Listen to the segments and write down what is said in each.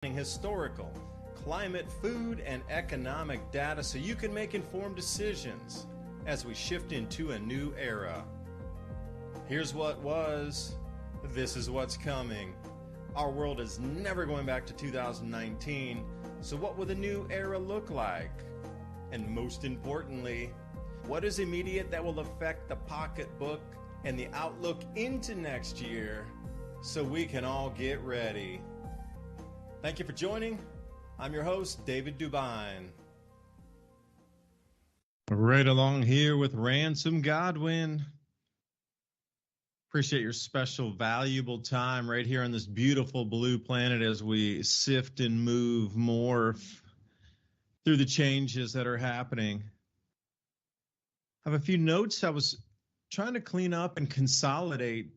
Historical, climate, food, and economic data so you can make informed decisions as we shift into a new era. Here's what was, this is what's coming. Our world is never going back to 2019, so what will the new era look like? And most importantly, what is immediate that will affect the pocketbook and the outlook into next year so we can all get ready? Thank you for joining. I'm your host, David DuByne. Right along here with Ransom Godwin. Appreciate your special, valuable time right here on this beautiful blue planet as we sift and move more through the changes that are happening. I have a few notes I was trying to clean up and consolidate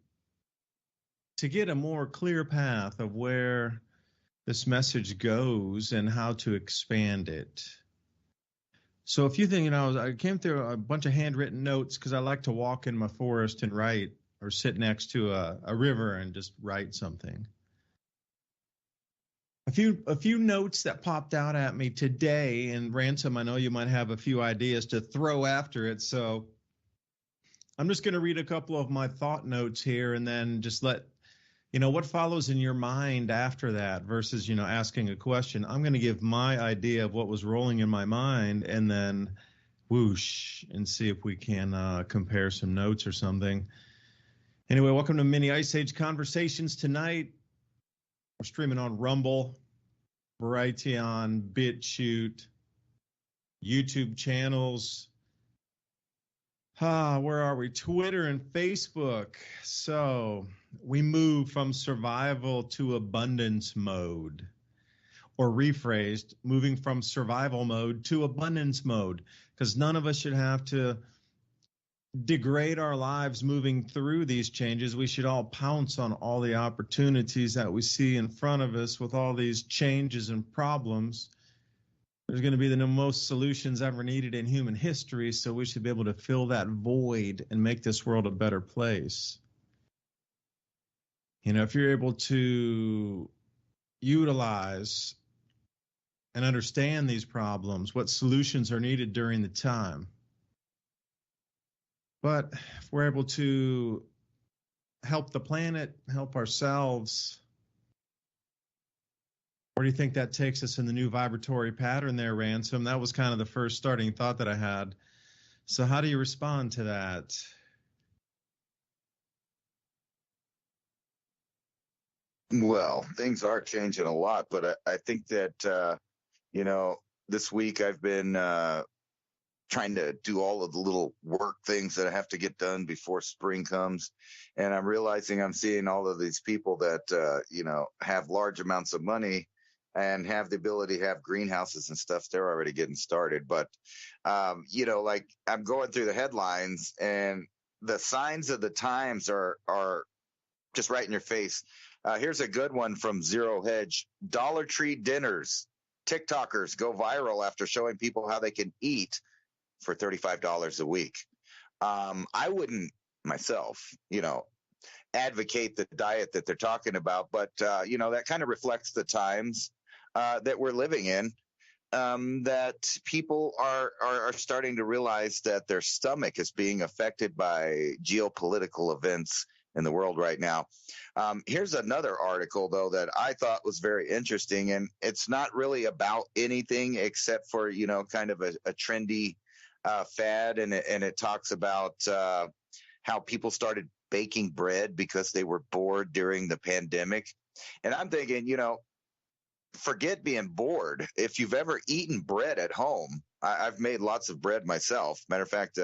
to get a more clear path of where this message goes and how to expand it. So a few things, I came through a bunch of handwritten notes because I like to walk in my forest and write, or sit next to a river and just write something. A few notes that popped out at me today, and Ransom, I know you might have a few ideas to throw after it, so I'm just going to read a couple of my thought notes here and then just let what follows in your mind after that versus, asking a question. I'm going to give my idea of what was rolling in my mind and then whoosh and see if we can compare some notes or something. Anyway, welcome to Mini Ice Age Conversations tonight. We're streaming on Rumble, Brighteon, BitChute, YouTube channels. Where are we? Twitter and Facebook. So we move from survival to abundance mode, or rephrased, moving from survival mode to abundance mode, because none of us should have to degrade our lives moving through these changes. We should all pounce on all the opportunities that we see in front of us with all these changes and problems. There's going to be the most solutions ever needed in human history, so we should be able to fill that void and make this world a better place. If you're able to utilize and understand these problems, what solutions are needed during the time. But if we're able to help the planet, help ourselves, where do you think that takes us in the new vibratory pattern there, Ransom? That was kind of the first starting thought that I had. So how do you respond to that? Well, things are changing a lot, but I think that, this week I've been trying to do all of the little work things that I have to get done before spring comes. And I'm realizing I'm seeing all of these people that, have large amounts of money and have the ability to have greenhouses and stuff. They're already getting started. But, like I'm going through the headlines and the signs of the times are just right in your face. Here's a good one from Zero Hedge. Dollar Tree dinners. TikTokers go viral after showing people how they can eat for $35 a week. I wouldn't myself, advocate the diet that they're talking about, but, that kind of reflects the times that we're living in, that people are starting to realize that their stomach is being affected by geopolitical events in the world right now. Here's another article, though, that I thought was very interesting, and it's not really about anything except for, kind of a trendy fad, and it talks about how people started baking bread because they were bored during the pandemic. And I'm thinking, forget being bored. If you've ever eaten bread at home, I've made lots of bread myself. Matter of fact,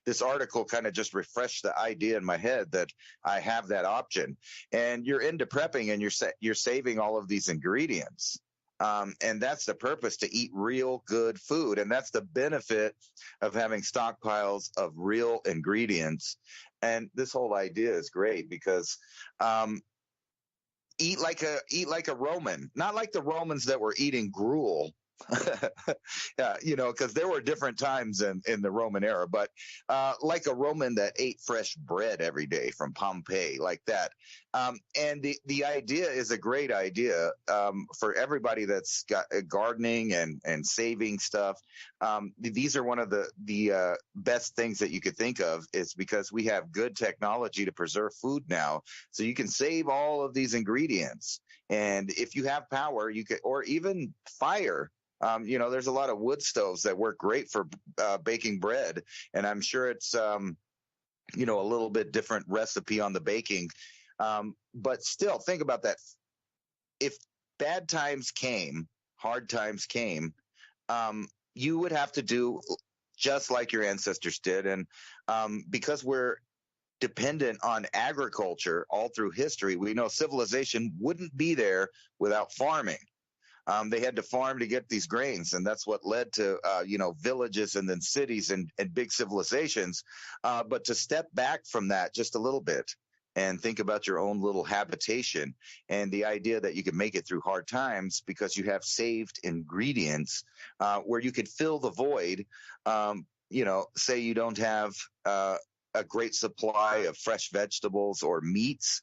this article kind of just refreshed the idea in my head that I have that option. And you're into prepping and you're saving all of these ingredients. And that's the purpose, to eat real good food. And that's the benefit of having stockpiles of real ingredients. And this whole idea is great because eat like a Roman, not like the Romans that were eating gruel Yeah, because there were different times in the Roman era, but like a Roman that ate fresh bread every day from Pompeii, like that. And the idea is a great idea for everybody that's got gardening and saving stuff. These are one of the best things that you could think of, is because we have good technology to preserve food now, so you can save all of these ingredients. And if you have power, you could, or even fire. There's a lot of wood stoves that work great for baking bread, and I'm sure it's a little bit different recipe on the baking. But still, think about that. If bad times came, hard times came, you would have to do just like your ancestors did. And because we're dependent on agriculture all through history, we know civilization wouldn't be there without farming. They had to farm to get these grains, and that's what led to villages and then cities and big civilizations. But to step back from that just a little bit and think about your own little habitation and the idea that you can make it through hard times because you have saved ingredients where you could fill the void. Say you don't have a great supply of fresh vegetables or meats.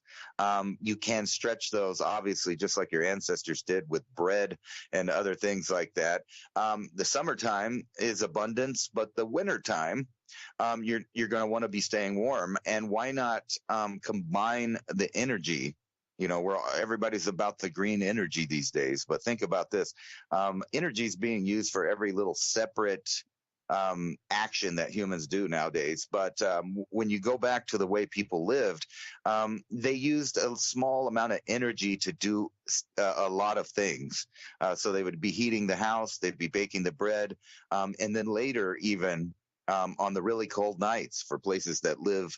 You can stretch those, obviously, just like your ancestors did with bread and other things like that. The summertime is abundance, but the wintertime, you're going to want to be staying warm. And why not combine the energy? Where everybody's about the green energy these days, but think about this. Energy is being used for every little separate action that humans do nowadays. But when you go back to the way people lived, they used a small amount of energy to do a lot of things. So they would be heating the house, they'd be baking the bread, and then later even on the really cold nights for places that live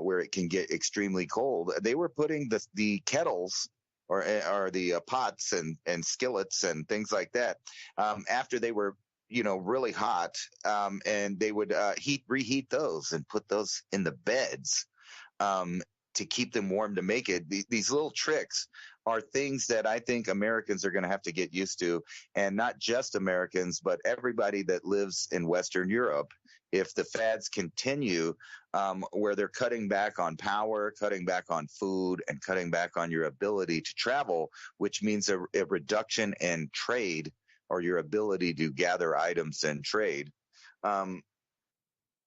where it can get extremely cold, they were putting the kettles or the pots and skillets and things like that after they were really hot, and they would reheat those and put those in the beds to keep them warm to make it. These little tricks are things that I think Americans are going to have to get used to, and not just Americans, but everybody that lives in Western Europe. If the fads continue where they're cutting back on power, cutting back on food, and cutting back on your ability to travel, which means a reduction in trade or your ability to gather items and trade.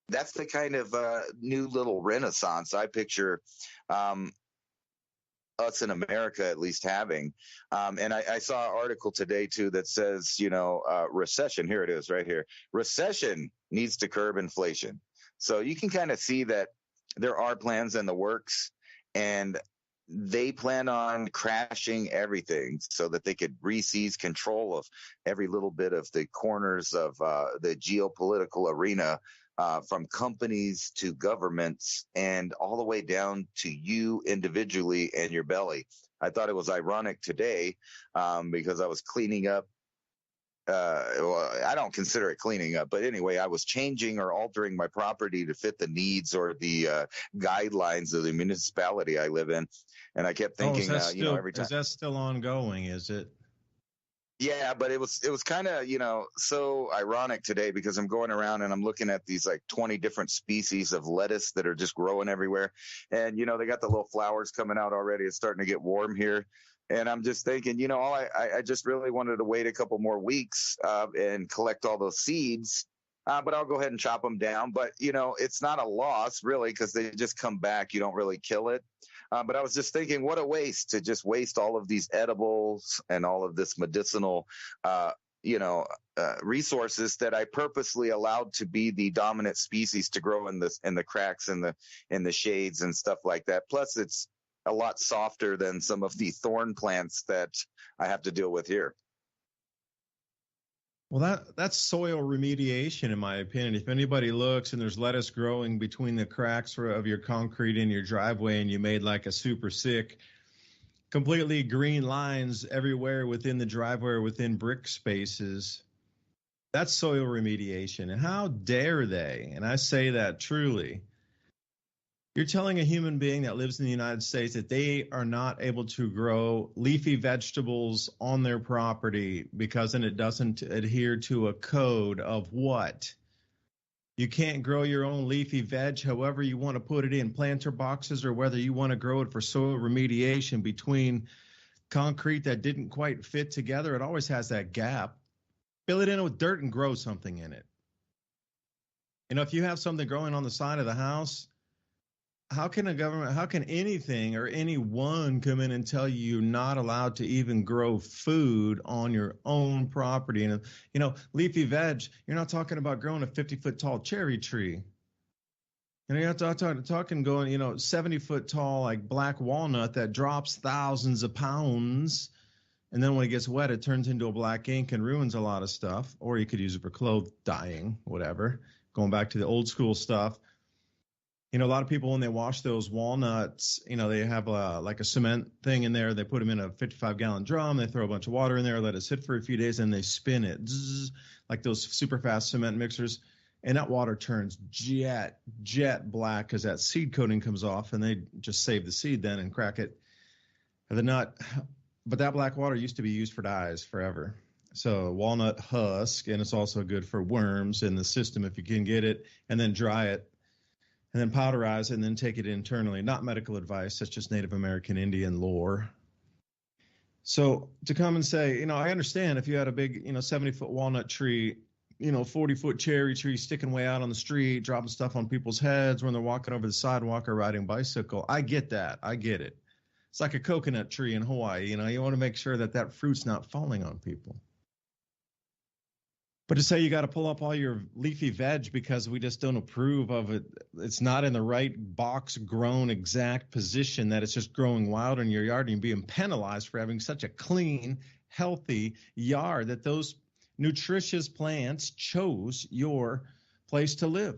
That's the kind of new little renaissance I picture us in America at least having. And I saw an article today, too, that says, recession. Here it is right here. Recession needs to curb inflation. So you can kind of see that there are plans in the works, and they plan on crashing everything so that they could re-seize control of every little bit of the corners of the geopolitical arena, from companies to governments and all the way down to you individually and your belly. I thought it was ironic today because I was cleaning up. Well, I don't consider it cleaning up, but anyway, I was changing or altering my property to fit the needs or the guidelines of the municipality I live in. And I kept thinking, every time. Is that still ongoing? Is it? Yeah, but it was kind of, so ironic today because I'm going around and I'm looking at these like 20 different species of lettuce that are just growing everywhere. And, they got the little flowers coming out already. It's starting to get warm here. And I'm just thinking, I just really wanted to wait a couple more weeks and collect all those seeds. But I'll go ahead and chop them down. But, it's not a loss, really, because they just come back. You don't really kill it. But I was just thinking, what a waste to just waste all of these edibles and all of this medicinal, resources that I purposely allowed to be the dominant species to grow in the cracks and in the shades and stuff like that. Plus, it's a lot softer than some of the thorn plants that I have to deal with here. Well, that's soil remediation, in my opinion. If anybody looks and there's lettuce growing between the cracks of your concrete in your driveway, and you made like a super sick, completely green lines everywhere within the driveway or within brick spaces, that's soil remediation. And how dare they? And I say that truly. You're telling a human being that lives in the United States that they are not able to grow leafy vegetables on their property because then it doesn't adhere to a code of what? You can't grow your own leafy veg however you want to put it in planter boxes, or whether you want to grow it for soil remediation between concrete that didn't quite fit together. It always has that gap. Fill it in with dirt and grow something in it. If you have something growing on the side of the house, how can anything or anyone come in and tell you you're not allowed to even grow food on your own property? And, leafy veg, you're not talking about growing a 50-foot tall cherry tree. You're not talking going, 70-foot tall, like black walnut that drops thousands of pounds. And then when it gets wet, it turns into a black ink and ruins a lot of stuff. Or you could use it for clothes dyeing, whatever. Going back to the old school stuff. A lot of people, when they wash those walnuts, they have like a cement thing in there. They put them in a 55-gallon drum. They throw a bunch of water in there, let it sit for a few days, and they spin it, like those super fast cement mixers. And that water turns jet black because that seed coating comes off, and they just save the seed then and crack it. But that black water used to be used for dyes forever. So walnut husk, and it's also good for worms in the system if you can get it, and then dry it. And then powderize it and then take it internally. Not medical advice. That's just Native American Indian lore. So to come and say, I understand if you had a big, 70-foot walnut tree, 40-foot cherry tree sticking way out on the street, dropping stuff on people's heads when they're walking over the sidewalk or riding a bicycle. I get that. I get it. It's like a coconut tree in Hawaii. You want to make sure that fruit's not falling on people. But to say you got to pull up all your leafy veg because we just don't approve of it, it's not in the right box grown exact position, that it's just growing wild in your yard and you're being penalized for having such a clean, healthy yard that those nutritious plants chose your place to live.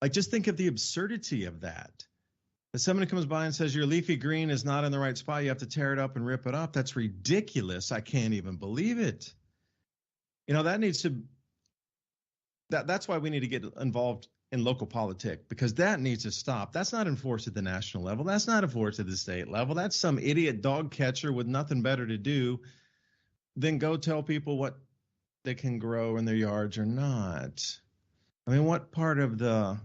Like, just think of the absurdity of that. If somebody comes by and says your leafy green is not in the right spot, you have to tear it up and rip it up. That's ridiculous. I can't even believe it. That's why we need to get involved in local politics, because that needs to stop. That's not enforced at the national level. That's not enforced at the state level. That's some idiot dog catcher with nothing better to do than go tell people what they can grow in their yards or not. I mean, what part of the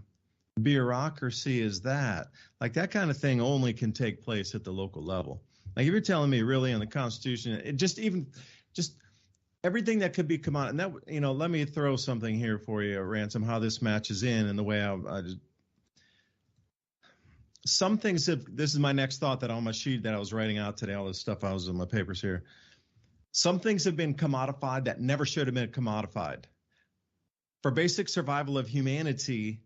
bureaucracy is that? Like, that kind of thing only can take place at the local level. Like, if you're telling me really in the Constitution, just everything that could be and that, let me throw something here for you, Ransom, how this matches in and the way some things this is my next thought that on my sheet that I was writing out today, all this stuff I was in my papers here. Some things have been commodified that never should have been commodified for basic survival of humanity.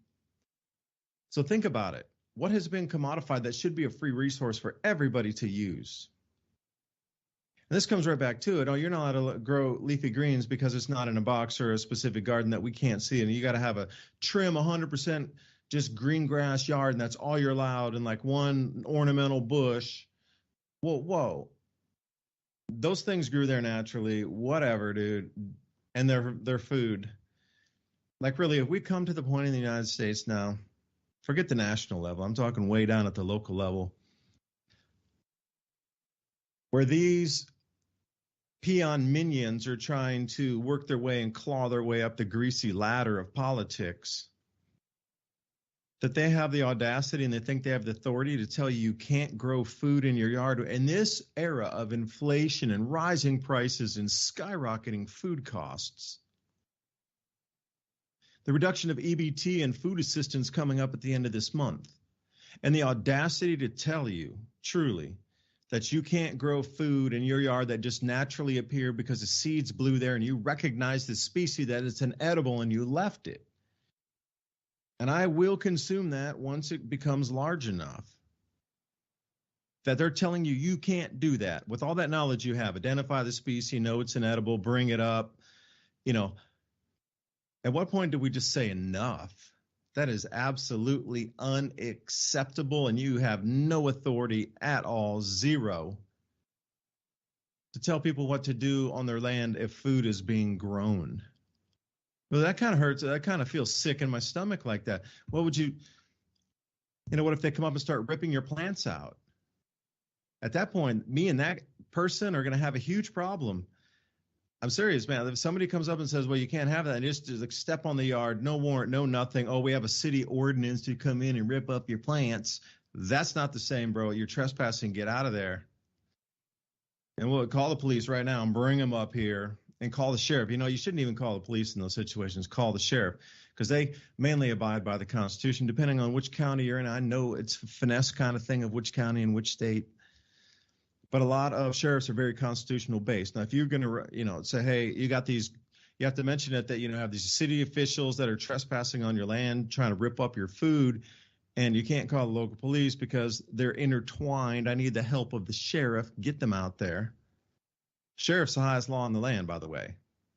So think about it. What has been commodified that should be a free resource for everybody to use? And this comes right back to it. Oh, you're not allowed to grow leafy greens because it's not in a box or a specific garden that we can't see. And you got to have a trim 100% just green grass yard, and that's all you're allowed, and like one ornamental bush. Whoa. Those things grew there naturally, whatever, dude. And they're food. Like, really, if we come to the point in the United States now, forget the national level, I'm talking way down at the local level, where these peon minions are trying to work their way and claw their way up the greasy ladder of politics, that they have the audacity and they think they have the authority to tell you can't grow food in your yard. In this era of inflation and rising prices and skyrocketing food costs, the reduction of EBT and food assistance coming up at the end of this month, and the audacity to tell you truly that you can't grow food in your yard that just naturally appeared because the seeds blew there and you recognize the species, that it's an edible, and you left it. And I will consume that once it becomes large enough. That they're telling you you can't do that. With all that knowledge you have, identify the species, know it's an edible, bring it up. At what point do we just say enough? That is absolutely unacceptable, and you have no authority at all, zero, to tell people what to do on their land if food is being grown. Well, that kind of hurts. That kind of feels sick in my stomach like that. What would you, what if they come up and start ripping your plants out? At that point, me and that person are going to have a huge problem. I'm serious, man. If somebody comes up and says, well, you can't have that, and just like step on the yard, no warrant, no nothing. Oh, we have a city ordinance to come in and rip up your plants. That's not the same, bro. You're trespassing. Get out of there. And we'll call the police right now and bring them up here and call the sheriff. You shouldn't even call the police in those situations. Call the sheriff because they mainly abide by the Constitution, depending on which county you're in. I know it's a finesse kind of thing of which county and which state. But a lot of sheriffs are very constitutional based. Now, if you're going to, say, hey, you got these, you have to mention it that, have these city officials that are trespassing on your land, trying to rip up your food, and you can't call the local police because they're intertwined. I need the help of the sheriff. Get them out there. Sheriff's the highest law in the land, by the way.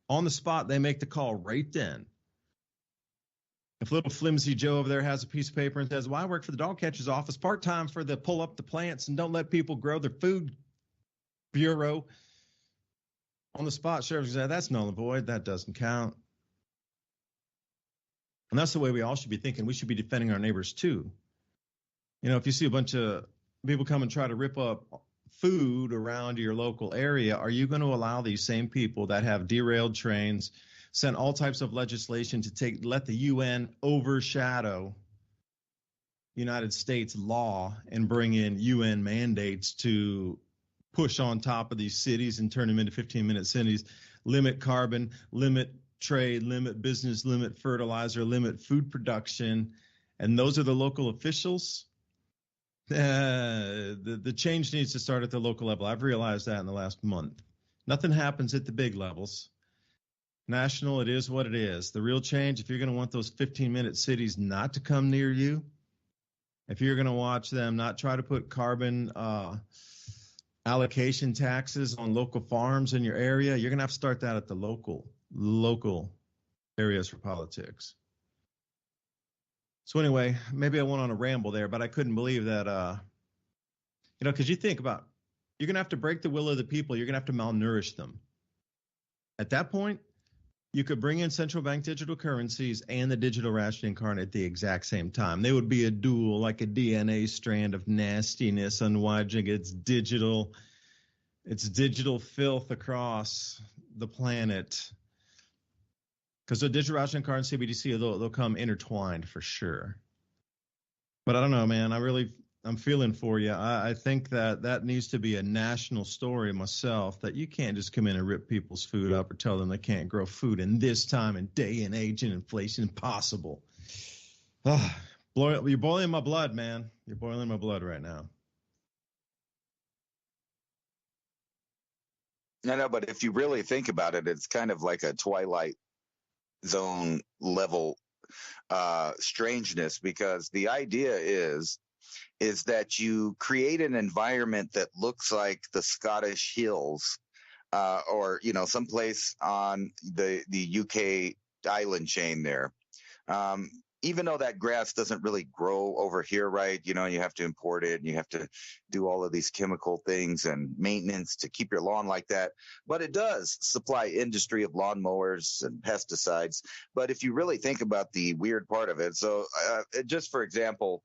On the spot, they make the call right then. If little flimsy Joe over there has a piece of paper and says, well, I work for the dog catcher's office part-time for the pull up the plants and don't let people grow their food bureau, on the spot, sheriff's going to say, that's null and void. That doesn't count. And that's the way we all should be thinking. We should be defending our neighbors too. If you see a bunch of people come and try to rip up food around your local area, are you going to allow these same people that have derailed trains, sent all types of legislation to let the UN overshadow United States law and bring in UN mandates to push on top of these cities and turn them into 15-minute cities, limit carbon, limit trade, limit business, limit fertilizer, limit food production, and those are the local officials? The change needs to start at the local level. I've realized that in the last month. Nothing happens at the big levels. National, it is what it is. The real change, if you're going to want those 15-minute cities not to come near you, if you're going to watch them not try to put carbon allocation taxes on local farms in your area, you're going to have to start that at the local areas for politics. So anyway, maybe I went on a ramble there, but I couldn't believe that, because you think about, you're going to have to break the will of the people. You're going to have to malnourish them. At that point, you could bring in central bank digital currencies and the digital ration incarnate at the exact same time. They would be a duel, like a DNA strand of nastiness unwinding its digital filth across the planet. Because the digital ration incarnate and CBDC, they'll come intertwined for sure. But I don't know, man. I'm feeling for you. I think that needs to be a national story myself, that you can't just come in and rip people's food up or tell them they can't grow food in this time and day and age and inflation. Impossible. You're boiling my blood, man. You're boiling my blood right now. I know, but if you really think about it, it's kind of like a Twilight Zone level strangeness, because the idea is that you create an environment that looks like the Scottish Hills, or someplace on the UK island chain there. Even though that grass doesn't really grow over here, right? You have to import it and you have to do all of these chemical things and maintenance to keep your lawn like that. But it does supply industry of lawnmowers and pesticides. But if you really think about the weird part of it, so just for example,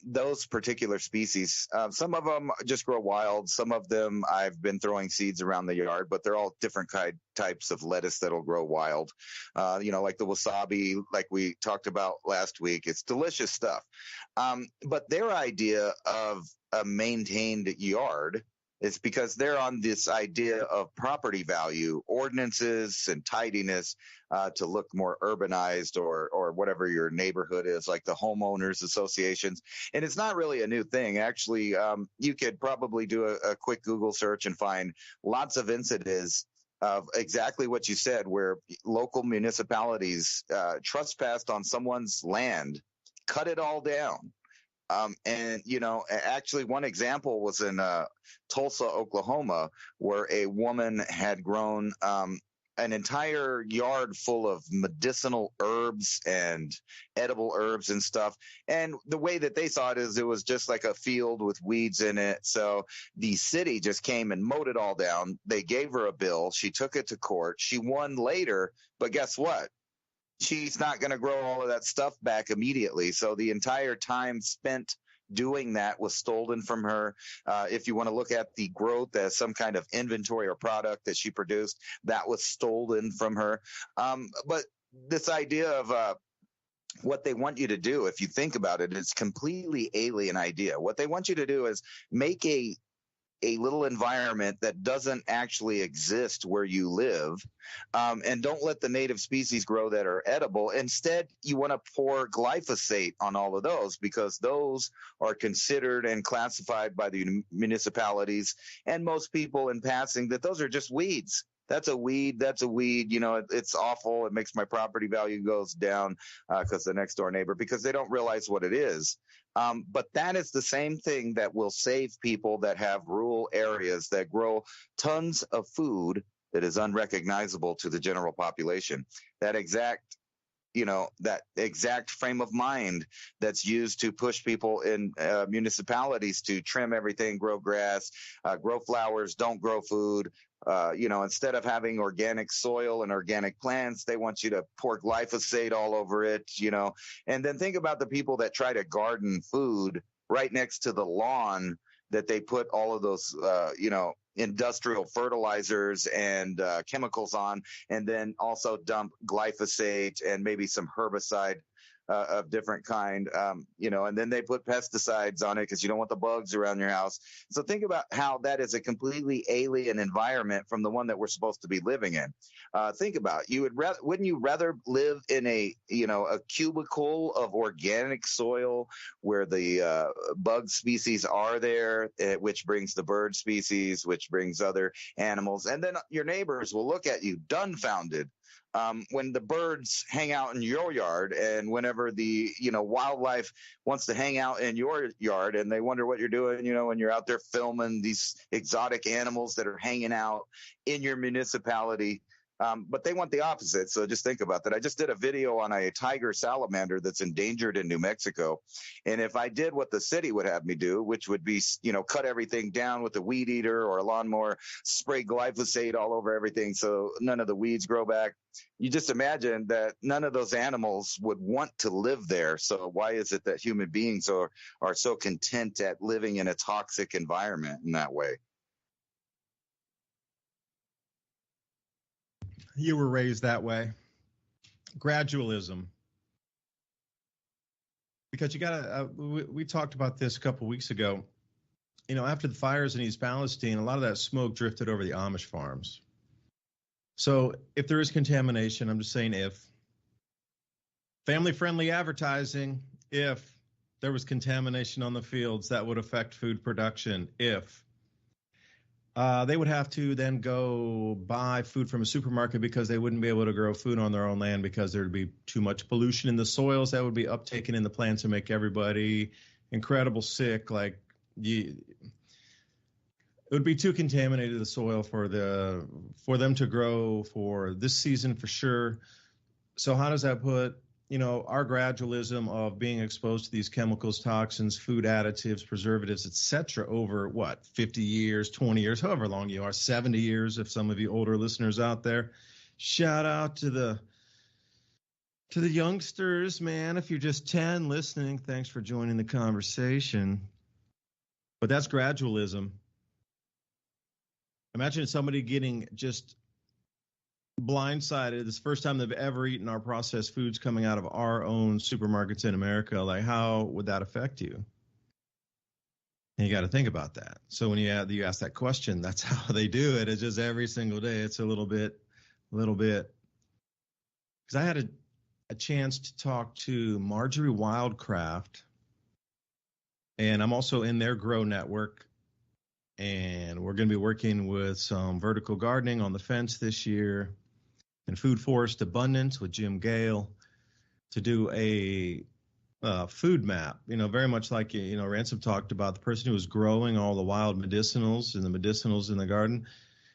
those particular species, some of them just grow wild. Some of them I've been throwing seeds around the yard, but they're all different types of lettuce that'll grow wild. Like the wasabi, like we talked about last week. It's delicious stuff. But their idea of a maintained yard is because they're on this idea of property value, ordinances, and tidiness to look more urbanized or whatever your neighborhood is, like the homeowners associations. And it's not really a new thing. Actually, you could probably do a quick Google search and find lots of incidents of exactly what you said, where local municipalities trespassed on someone's land, cut it all down. Actually one example was in Tulsa, Oklahoma, where a woman had grown an entire yard full of medicinal herbs and edible herbs and stuff. And the way that they saw it is it was just like a field with weeds in it. So the city just came and mowed it all down. They gave her a bill. She took it to court. She won later. But guess what? she's not going to grow all of that stuff back immediately. So the entire time spent doing that was stolen from her. If you want to look at the growth as some kind of inventory or product that she produced, that was stolen from her. But this idea of what they want you to do, if you think about it, it's completely alien idea. What they want you to do is make a little environment that doesn't actually exist where you live, and don't let the native species grow that are edible. Instead, you want to pour glyphosate on all of those, because those are considered and classified by the municipalities and most people in passing that those are just weeds. That's a weed. That's a weed. You know, it's awful. It makes my property value goes down because the next door neighbor, because they don't realize what it is. But that is the same thing that will save people that have rural areas that grow tons of food that is unrecognizable to the general population. That exact frame of mind that's used to push people in municipalities to trim everything, grow grass, grow flowers, don't grow food. Instead of having organic soil and organic plants, they want you to pour glyphosate all over it, and then think about the people that try to garden food right next to the lawn that they put all of those, industrial fertilizers and chemicals on, and then also dump glyphosate and maybe some herbicide of different kind, and then they put pesticides on it because you don't want the bugs around your house. So think about how that is a completely alien environment from the one that we're supposed to be living in. Think about, wouldn't you rather live in a cubicle of organic soil where the bug species are there, which brings the bird species, which brings other animals, and then your neighbors will look at you dumbfounded when the birds hang out in your yard, and whenever the wildlife wants to hang out in your yard, and they wonder what you're doing, when you're out there filming these exotic animals that are hanging out in your municipality. But they want the opposite. So just think about that. I just did a video on a tiger salamander that's endangered in New Mexico. And if I did what the city would have me do, which would be, cut everything down with a weed eater or a lawnmower, spray glyphosate all over everything so none of the weeds grow back, you just imagine that none of those animals would want to live there. So why is it that human beings are so content at living in a toxic environment in that way? You were raised that way. Gradualism. Because you got to, we talked about this a couple weeks ago. After the fires in East Palestine, a lot of that smoke drifted over the Amish farms. So if there is contamination, I'm just saying if. Family-friendly advertising, if there was contamination on the fields, that would affect food production, if. They would have to then go buy food from a supermarket because they wouldn't be able to grow food on their own land because there'd be too much pollution in the soils that would be uptaken in the plants and make everybody incredible sick. It would be too contaminated, the soil for them to grow for this season for sure. So how does that put our gradualism of being exposed to these chemicals, toxins, food additives, preservatives, etc., over 50 years, 20 years, however long you are, 70 years, if some of you older listeners out there. Shout out to the youngsters, man. If you're just 10 listening, thanks for joining the conversation. But that's gradualism. Imagine somebody getting just blindsided. This first time they've ever eaten our processed foods coming out of our own supermarkets in America. Like, how would that affect you? And you got to think about that. So when you ask that question, that's how they do it. It's just every single day. It's a little bit. Because I had a chance to talk to Marjorie Wildcraft, and I'm also in their Grow Network. And we're going to be working with some vertical gardening on the fence this year, and food forest abundance with Jim Gale to do a food map, very much like, Ransom talked about, the person who was growing all the wild medicinals and the medicinals in the garden.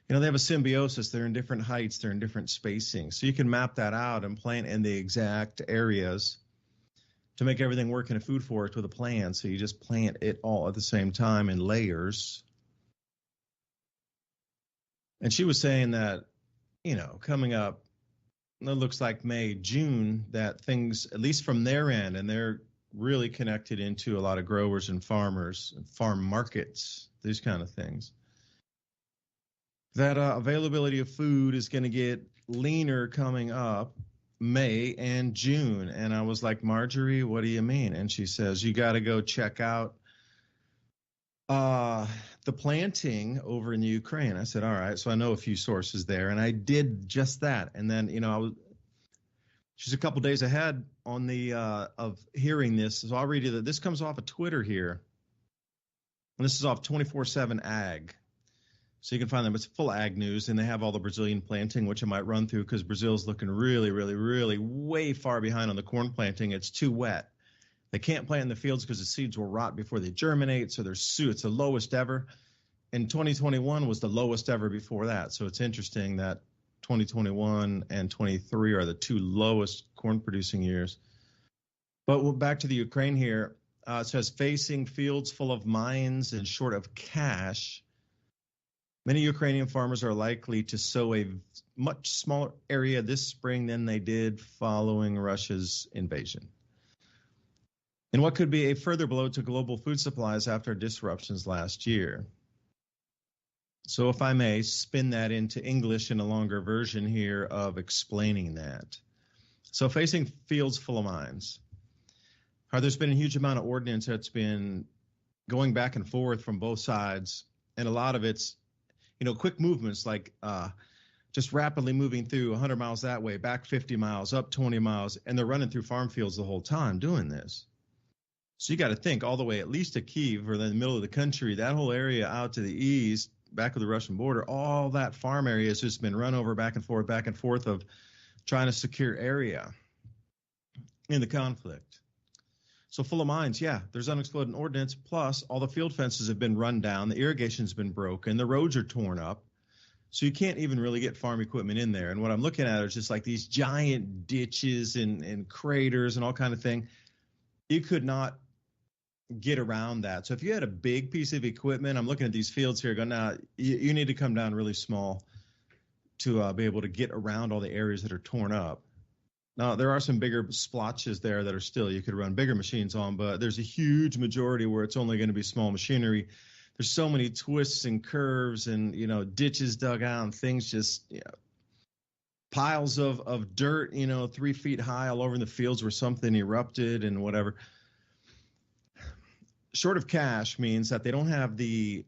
They have a symbiosis. They're in different heights. They're in different spacing. So you can map that out and plant in the exact areas to make everything work in a food forest with a plan. So you just plant it all at the same time in layers. And she was saying that, coming up it looks like May, June, that things, at least from their end, and they're really connected into a lot of growers and farmers, and farm markets, these kind of things, that availability of food is going to get leaner coming up May and June. And I was like, Marjorie, what do you mean? And she says, you got to go check out the planting over in Ukraine. I said, all right. So I know a few sources there, and I did just that. And then, she's a couple days ahead on the of hearing this. So I'll read you that this comes off of Twitter here. And this is off 24/7 Ag. So you can find them. It's full ag news, and they have all the Brazilian planting, which I might run through because Brazil's looking really, really, really way far behind on the corn planting. It's too wet. They can't plant in the fields because the seeds will rot before they germinate. So it's the lowest ever. And 2021 was the lowest ever before that. So it's interesting that 2021 and 23 are the two lowest corn producing years. But back to the Ukraine here. It says, facing fields full of mines and short of cash, many Ukrainian farmers are likely to sow a much smaller area this spring than they did following Russia's invasion, and what could be a further blow to global food supplies after disruptions last year. So if I may spin that into English in a longer version here of explaining that. So facing fields full of mines. There's been a huge amount of ordnance that's been going back and forth from both sides, and a lot of it's quick movements, like just rapidly moving through 100 miles that way, back 50 miles, up 20 miles, and they're running through farm fields the whole time doing this. So you got to think all the way at least to Kyiv, or in the middle of the country, that whole area out to the east, back of the Russian border, all that farm area has just been run over back and forth of trying to secure area in the conflict. So full of mines, yeah, there's unexploded ordnance, plus all the field fences have been run down, the irrigation's been broken, the roads are torn up, so you can't even really get farm equipment in there. And what I'm looking at is just like these giant ditches and craters and all kind of thing. You could not get around that. So if you had a big piece of equipment, I'm looking at these fields here going, now you need to come down really small to be able to get around all the areas that are torn up. Now, there are some bigger splotches there that are still you could run bigger machines on, but there's a huge majority where it's only going to be small machinery. There's so many twists and curves and, ditches dug out and things just, piles of dirt, 3 feet high all over in the fields where something erupted and whatever. Short of cash means that they don't have the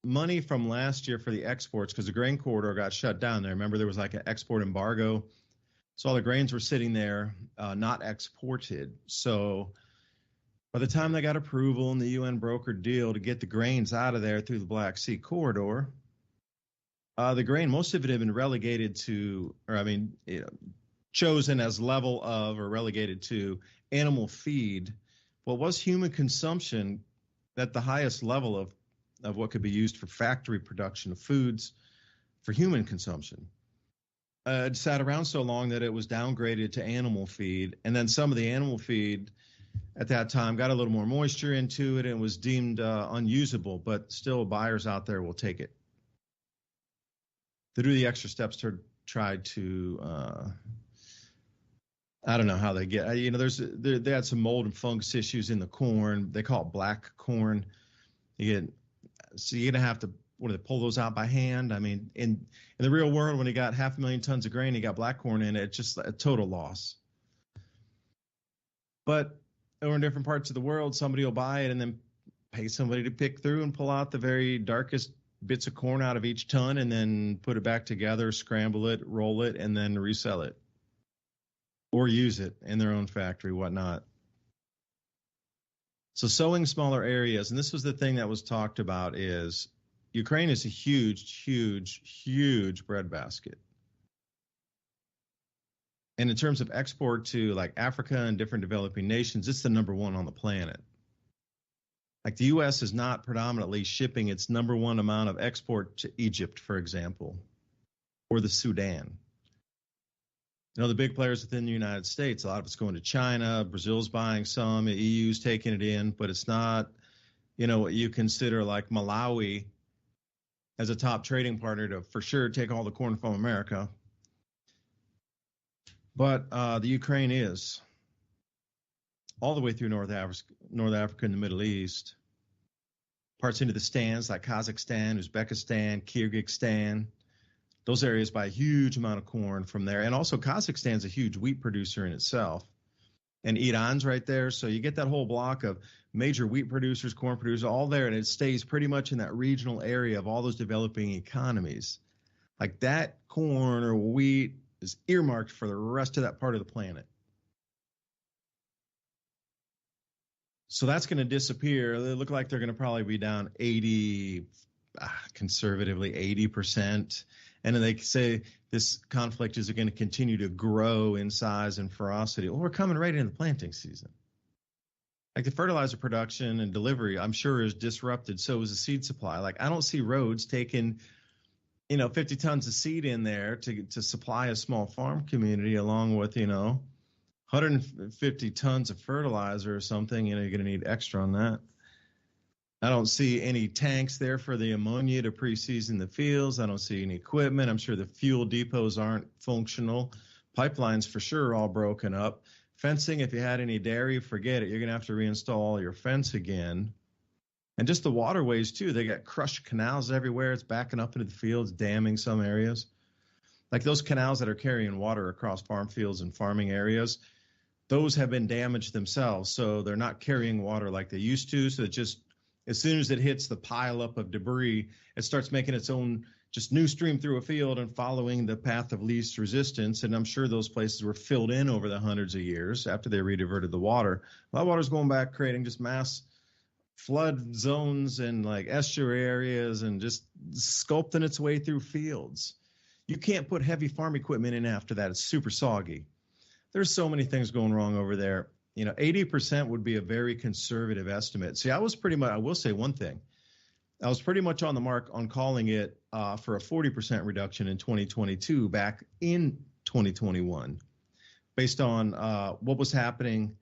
money from last year for the exports because the grain corridor got shut down there. Remember, there was like an export embargo. So all the grains were sitting there, not exported. So by the time they got approval and the UN brokered deal to get the grains out of there through the Black Sea corridor, the grain, most of it had been relegated to, chosen as level of or relegated to animal feed. Well, it was human consumption at the highest level of what could be used for factory production of foods for human consumption. It sat around so long that it was downgraded to animal feed. And then some of the animal feed at that time got a little more moisture into it and was deemed unusable, but still buyers out there will take it. They do the extra steps to try to, I don't know how they get, they had some mold and fungus issues in the corn. They call it black corn. So you're going to have to, pull those out by hand? I mean, in the real world, when you got 500,000 tons of grain, you got black corn in it, it's just a total loss. But over in different parts of the world, somebody will buy it and then pay somebody to pick through and pull out the very darkest bits of corn out of each ton and then put it back together, scramble it, roll it, and then resell it or use it in their own factory, whatnot. So sowing smaller areas, and this was the thing that was talked about, is Ukraine is a huge, huge, huge breadbasket. And in terms of export to like Africa and different developing nations, it's the number one on the planet. Like the U.S. is not predominantly shipping its number one amount of export to Egypt, for example, or the Sudan. The big players within the United States, a lot of it's going to China, Brazil's buying some, the EU's taking it in, but it's not, what you consider like Malawi as a top trading partner to for sure take all the corn from America. But the Ukraine is all the way through North Africa and the Middle East, parts into the stands like Kazakhstan, Uzbekistan, Kyrgyzstan. Those areas buy a huge amount of corn from there. And also Kazakhstan's a huge wheat producer in itself. And Iran's right there. So you get that whole block of major wheat producers, corn producers, all there. And it stays pretty much in that regional area of all those developing economies. Like that corn or wheat is earmarked for the rest of that part of the planet. So that's going to disappear. They look like they're going to probably be down 80, conservatively 80%. And then they say this conflict is going to continue to grow in size and ferocity. Well, we're coming right into the planting season. Like the fertilizer production and delivery, I'm sure is disrupted. So is the seed supply. Like I don't see roads taking, 50 tons of seed in there to supply a small farm community along with, 150 tons of fertilizer or something. You're going to need extra on that. I don't see any tanks there for the ammonia to pre-season the fields. I don't see any equipment. I'm sure the fuel depots aren't functional. Pipelines for sure are all broken up. Fencing, if you had any dairy, forget it. You're going to have to reinstall all your fence again. And just the waterways, too. They got crushed canals everywhere. It's backing up into the fields, damming some areas. Like those canals that are carrying water across farm fields and farming areas, those have been damaged themselves. So they're not carrying water like they used to. So it just, as soon as it hits the pileup of debris, it starts making its own just new stream through a field and following the path of least resistance. And I'm sure those places were filled in over the hundreds of years after they rediverted the water. A lot of water's going back, creating just mass flood zones and like estuary areas and just sculpting its way through fields. You can't put heavy farm equipment in after that. It's super soggy. There's so many things going wrong over there. 80% would be a very conservative estimate. See, I will say one thing. I was pretty much on the mark on calling it for a 40% reduction in 2022 back in 2021, based on what was happening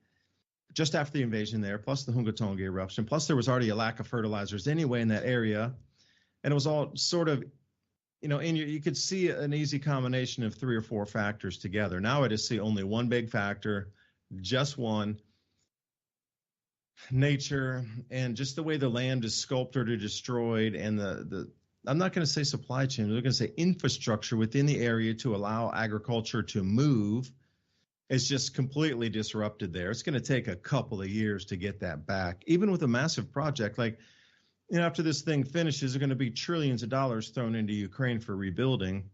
just after the invasion there, plus the Hungatonga eruption, plus there was already a lack of fertilizers anyway in that area. And it was all sort of, you could see an easy combination of 3 or 4 factors together. Now I just see only one big factor, just one: nature and just the way the land is sculpted or destroyed, and the I'm not going to say supply chain, I'm going to say infrastructure within the area to allow agriculture to move. It's just completely disrupted there. It's going to take a couple of years to get that back, even with a massive project. Like, after this thing finishes, there are going to be trillions of dollars thrown into Ukraine for rebuilding.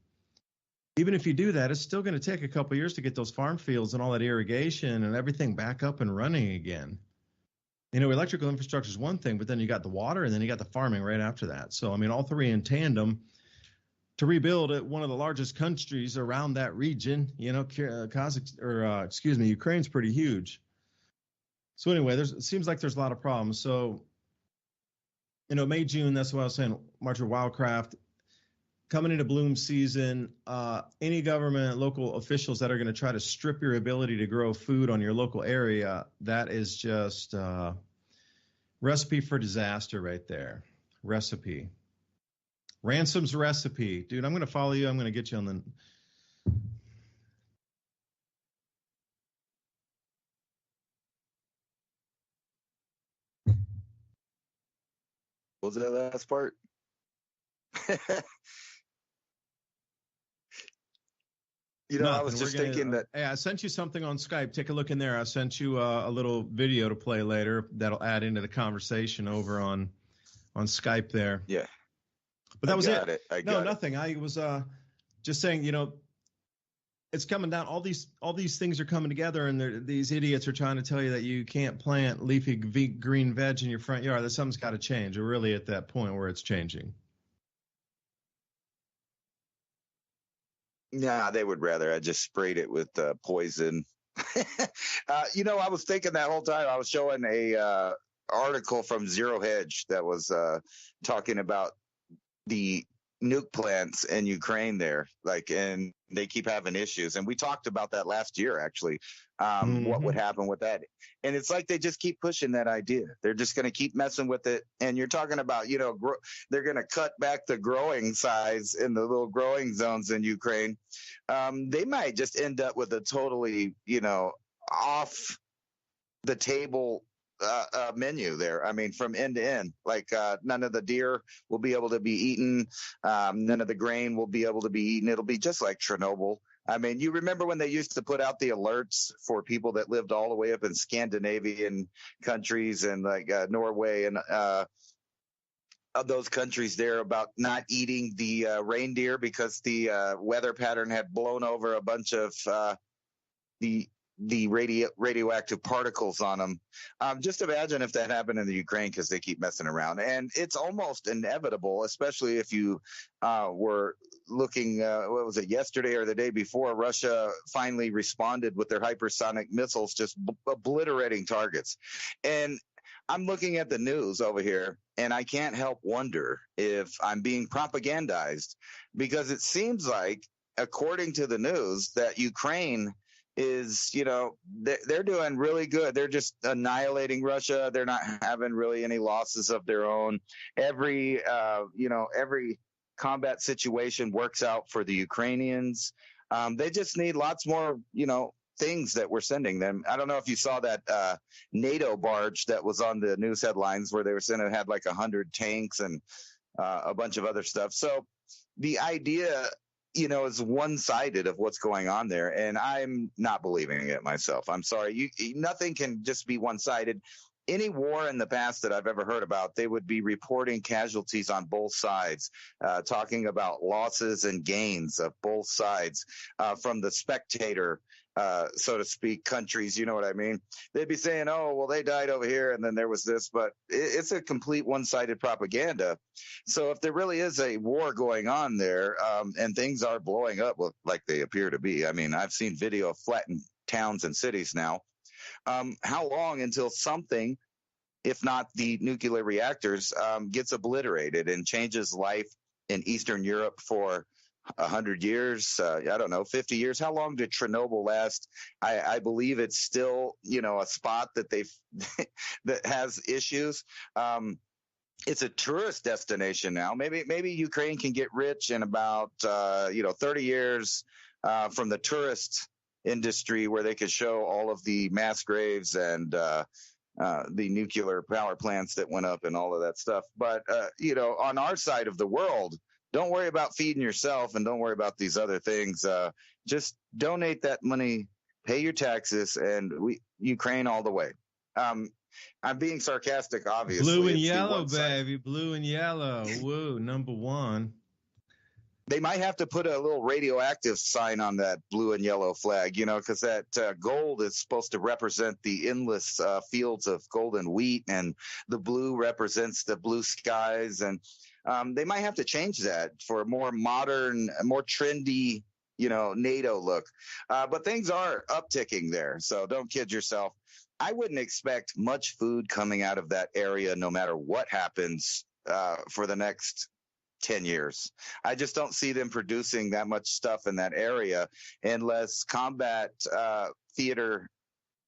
Even if you do that, it's still going to take a couple of years to get those farm fields and all that irrigation and everything back up and running again. Electrical infrastructure is one thing, but then you got the water and then you got the farming right after that. So, all three in tandem to rebuild it. One of the largest countries around that region, Ukraine's pretty huge. So anyway, it seems like there's a lot of problems. So, May, June, that's what I was saying, March of Wildcraft, coming into bloom season, any government, local officials that are going to try to strip your ability to grow food on your local area, that is just recipe for disaster right there. Recipe. Ransom's recipe. Dude, I'm going to follow you. I'm going to get you on the... What was that last part? I was just thinking that. Hey, I sent you something on Skype. Take a look in there. I sent you a little video to play later that'll add into the conversation over on Skype there. Yeah. But that was it. Nothing. I was just saying, it's coming down. All these things are coming together, and these idiots are trying to tell you that you can't plant leafy green veg in your front yard. That something's got to change. We're really at that point where it's changing. Nah, they would rather I just sprayed it with poison. I was thinking that whole time I was showing a article from Zero Hedge that was talking about the nuke plants in Ukraine there, and they keep having issues. And we talked about that last year, actually, what would happen with that. And it's like they just keep pushing that idea. They're just going to keep messing with it. And you're talking about, they're going to cut back the growing size in the little growing zones in Ukraine. They might just end up with a totally, off the table menu there. I mean, from end to end, none of the deer will be able to be eaten. None of the grain will be able to be eaten. It'll be just like Chernobyl. I mean, you remember when they used to put out the alerts for people that lived all the way up in Scandinavian countries and Norway and of those countries there about not eating the reindeer because the weather pattern had blown over a bunch of the radioactive particles on them. Just imagine if that happened in the Ukraine because they keep messing around. And it's almost inevitable, especially if you were looking, what was it, yesterday or the day before, Russia finally responded with their hypersonic missiles, just obliterating targets. And I'm looking at the news over here, and I can't help wonder if I'm being propagandized, because it seems like, according to the news, that Ukraine is, they're doing really good. They're just annihilating Russia. They're not having really any losses of their own. Every combat situation works out for the Ukrainians. They just need lots more, things that we're sending them. I don't know if you saw that NATO barge that was on the news headlines where they were saying it had 100 tanks and a bunch of other stuff. So the idea, is one-sided of what's going on there, and I'm not believing it myself. I'm sorry. Nothing can just be one-sided. Any war in the past that I've ever heard about, they would be reporting casualties on both sides, talking about losses and gains of both sides from the spectator, so to speak, countries. You know what I mean? They'd be saying, oh, well, they died over here, and then there was this, but it's a complete one-sided propaganda. So if there really is a war going on there, and things are blowing up like they appear to be, I mean, I've seen video of flattened towns and cities now. How long until something, if not the nuclear reactors, gets obliterated and changes life in Eastern Europe for 100 years? I don't know, 50 years. How long did Chernobyl last? I believe it's still, a spot that that has issues. It's a tourist destination now. Maybe Ukraine can get rich in about 30 years from the tourist industry, where they could show all of the mass graves and the nuclear power plants that went up and all of that stuff. But on our side of the world, don't worry about feeding yourself, and don't worry about these other things. Just donate that money, pay your taxes, and Ukraine all the way. I'm being sarcastic, obviously. Blue and yellow, baby. Blue and yellow. Woo, number one. They might have to put a little radioactive sign on that blue and yellow flag, because that gold is supposed to represent the endless fields of golden wheat, and the blue represents the blue skies. And they might have to change that for a more modern, more trendy, NATO look. But things are upticking there, so don't kid yourself. I wouldn't expect much food coming out of that area, no matter what happens for the next 10 years. I just don't see them producing that much stuff in that area unless combat theater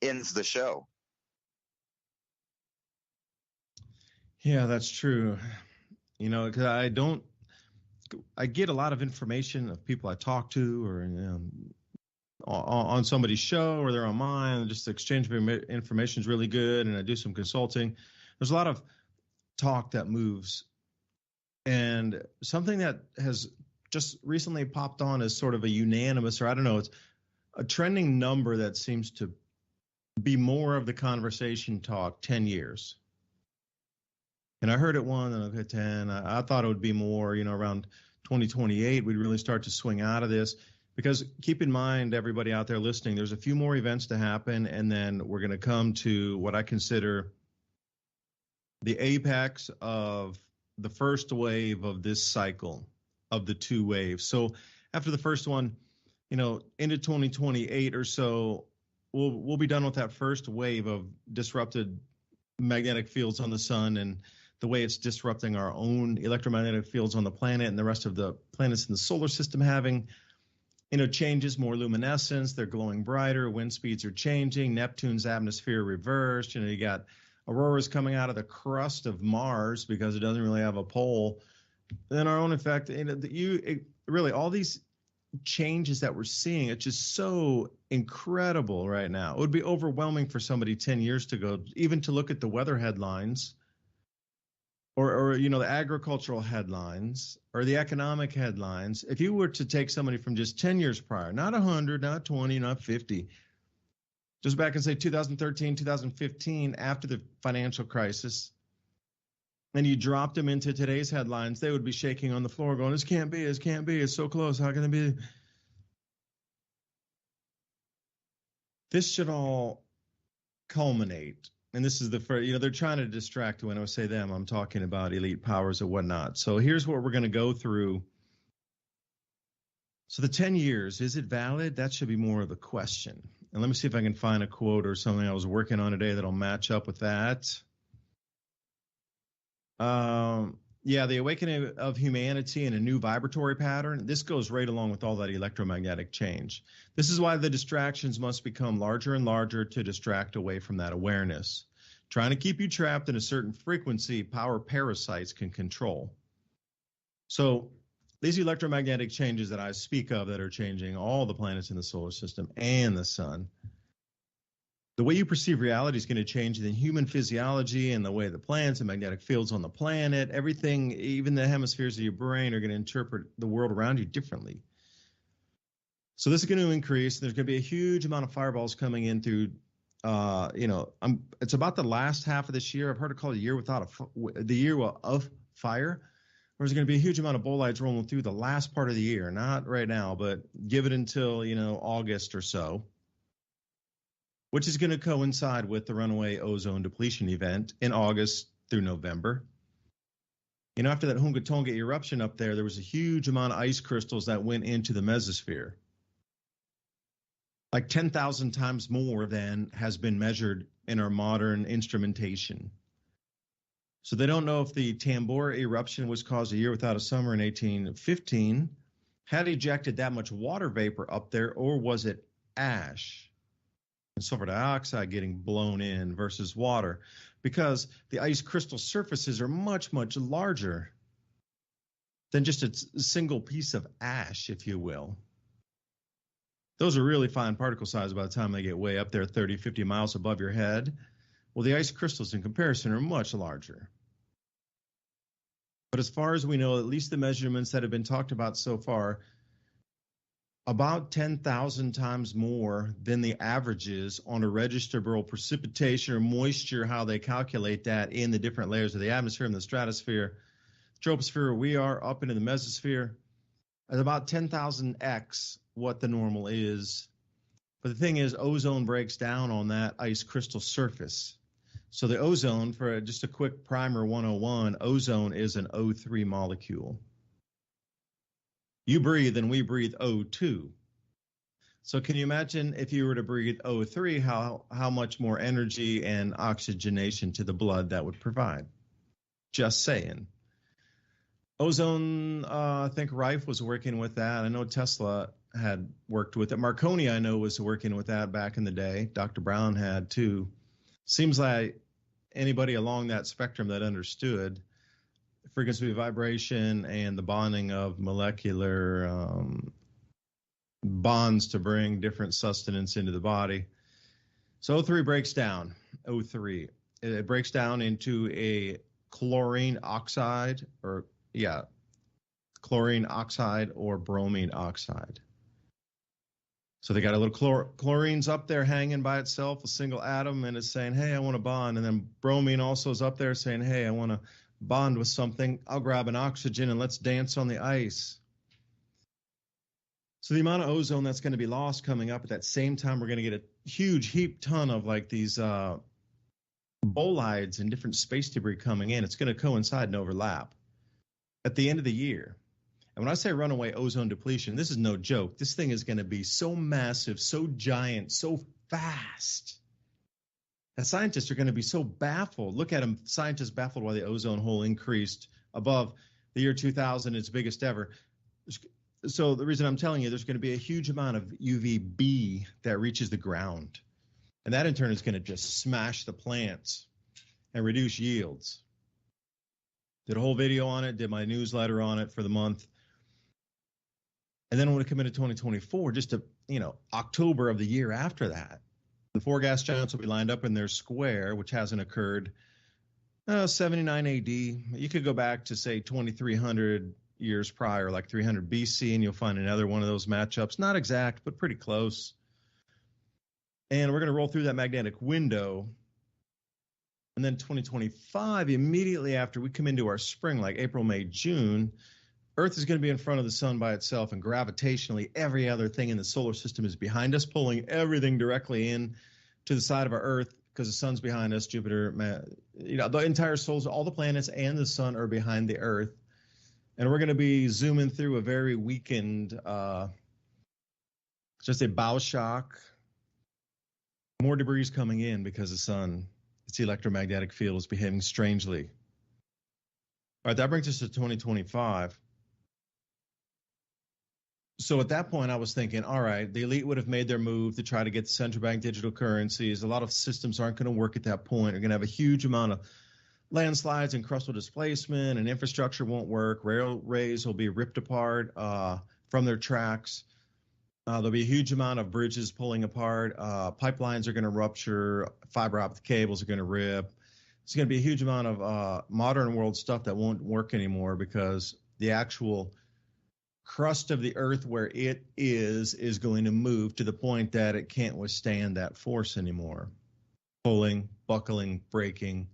ends the show. Yeah, that's true. Because I get a lot of information of people I talk to, or on somebody's show, or they're on mine, and just the exchange of information is really good. And I do some consulting. There's a lot of talk that moves. And something that has just recently popped on as sort of a unanimous, or I don't know, it's a trending number that seems to be more of the conversation talk, 10 years. And I heard it one, and okay, 10. I thought it would be more, around 2028, we'd really start to swing out of this. Because keep in mind, everybody out there listening, there's a few more events to happen, and then we're going to come to what I consider the apex of the first wave of this cycle of the two waves. So after the first one, into 2028 or so, we'll be done with that first wave of disrupted magnetic fields on the sun, and the way it's disrupting our own electromagnetic fields on the planet and the rest of the planets in the solar system having, changes, more luminescence, they're glowing brighter, wind speeds are changing, Neptune's atmosphere reversed, you got auroras coming out of the crust of Mars because it doesn't really have a pole. Then our own effect, really all these changes that we're seeing, it's just so incredible right now. It would be overwhelming for somebody 10 years ago, even to look at the weather headlines or the agricultural headlines or the economic headlines. If you were to take somebody from just 10 years prior, not 100, not 20, not 50, just back and say 2013, 2015, after the financial crisis, and you dropped them into today's headlines, they would be shaking on the floor going, this can't be, it's so close, how can it be? This should all culminate, and this is the first, they're trying to distract. When I say them, I'm talking about elite powers and whatnot. So here's what we're going to go through. So the 10 years, is it valid? That should be more of the question. And let me see if I can find a quote or something I was working on today that'll match up with that. The awakening of humanity in a new vibratory pattern. This goes right along with all that electromagnetic change. This is why the distractions must become larger and larger to distract away from that awareness. Trying to keep you trapped in a certain frequency, power parasites can control. So these electromagnetic changes that I speak of that are changing all the planets in the solar system and the sun, the way you perceive reality is going to change. The human physiology and the way the planets and magnetic fields on the planet, everything, even the hemispheres of your brain are going to interpret the world around you differently. So this is going to increase. There's going to be a huge amount of fireballs coming in through, it's about the last half of this year. I've heard it called the year of fire. There's going to be a huge amount of bolides rolling through the last part of the year. Not right now, but give it until, August or so, which is going to coincide with the runaway ozone depletion event in August through November. After that Hunga Tonga eruption up there was a huge amount of ice crystals that went into the mesosphere. Like 10,000 times more than has been measured in our modern instrumentation. So they don't know if the Tambora eruption was caused a year without a summer in 1815, had ejected that much water vapor up there, or was it ash and sulfur dioxide getting blown in versus water, because the ice crystal surfaces are much, much larger than just a single piece of ash, if you will. Those are really fine particle size by the time they get way up there, 30, 50 miles above your head. Well, the ice crystals in comparison are much larger. But as far as we know, at least the measurements that have been talked about so far, about 10,000 times more than the averages on a registerable precipitation or moisture, how they calculate that in the different layers of the atmosphere and the stratosphere, troposphere, we are up into the mesosphere, at about 10,000x what the normal is. But the thing is, ozone breaks down on that ice crystal surface. So the ozone, for just a quick primer 101, ozone is an O3 molecule. You breathe and we breathe O2. So can you imagine if you were to breathe O3, how much more energy and oxygenation to the blood that would provide? Just saying. Ozone, I think Rife was working with that. I know Tesla had worked with it. Marconi, I know, was working with that back in the day. Dr. Brown had too. Seems like anybody along that spectrum that understood frequency of vibration and the bonding of molecular bonds to bring different sustenance into the body. So O3 breaks down. O3. It breaks down into a chlorine oxide or bromine oxide. So they got a little chlorine's up there hanging by itself, a single atom, and it's saying, hey, I want to bond. And then bromine also is up there saying, hey, I want to bond with something. I'll grab an oxygen and let's dance on the ice. So the amount of ozone that's going to be lost coming up at that same time, we're going to get a huge heap ton of like these bolides and different space debris coming in. It's going to coincide and overlap at the end of the year. And when I say runaway ozone depletion, this is no joke. This thing is going to be so massive, so giant, so fast And scientists are going to be so baffled. Look at them, scientists baffled why the ozone hole increased above the year 2000, its biggest ever. So the reason I'm telling you, there's going to be a huge amount of UVB that reaches the ground. And that in turn is going to just smash the plants and reduce yields. Did a whole video on it, did my newsletter on it for the month. And then when we come into 2024, just to, October of the year after that, the 4 gas giants will be lined up in their square, which hasn't occurred 79 AD. You could go back to, say, 2300 years prior, like 300 BC, and you'll find another one of those matchups. Not exact, but pretty close. And we're going to roll through that magnetic window. And then 2025, immediately after we come into our spring, like April, May, June, Earth is going to be in front of the sun by itself, and gravitationally, every other thing in the solar system is behind us, pulling everything directly in to the side of our Earth because the sun's behind us. Jupiter, the entire solar, all the planets and the sun are behind the Earth. And we're going to be zooming through a very weakened, just a bow shock. More debris is coming in because the sun, its electromagnetic field is behaving strangely. All right, that brings us to 2025. So at that point, I was thinking, all right, the elite would have made their move to try to get central bank digital currencies. A lot of systems aren't going to work at that point. They're going to have a huge amount of landslides and crustal displacement, and infrastructure won't work. Railways will be ripped apart from their tracks. There'll be a huge amount of bridges pulling apart. Pipelines are going to rupture. Fiber optic cables are going to rip. It's going to be a huge amount of modern world stuff that won't work anymore because the actual crust of the Earth where it is going to move to the point that it can't withstand that force anymore. Pulling, buckling, breaking.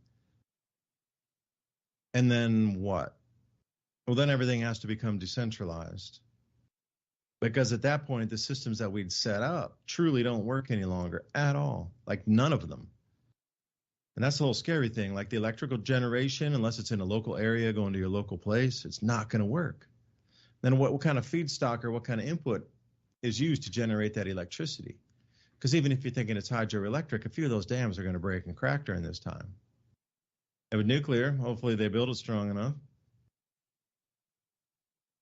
And then what? Well, then everything has to become decentralized. Because at that point, the systems that we'd set up truly don't work any longer at all. Like none of them. And that's the whole scary thing. Like the electrical generation, unless it's in a local area going to your local place, it's not going to work. Then what kind of feedstock or what kind of input is used to generate that electricity? Because even if you're thinking it's hydroelectric, a few of those dams are going to break and crack during this time. And with nuclear, hopefully they build it strong enough.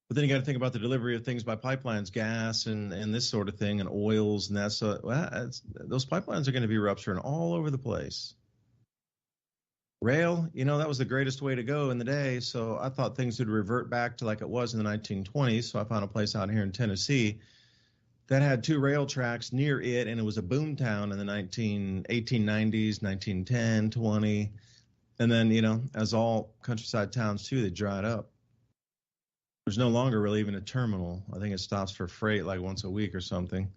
But then you got to think about the delivery of things by pipelines, gas and this sort of thing, and oils, and those pipelines are going to be rupturing all over the place. Rail, that was the greatest way to go in the day. So I thought things would revert back to like it was in the 1920s. So I found a place out here in Tennessee that had 2 rail tracks near it, and it was a boom town in the 1890s, 1910, 20. And then, as all countryside towns too, they dried up. There's no longer really even a terminal. I think it stops for freight like once a week or something.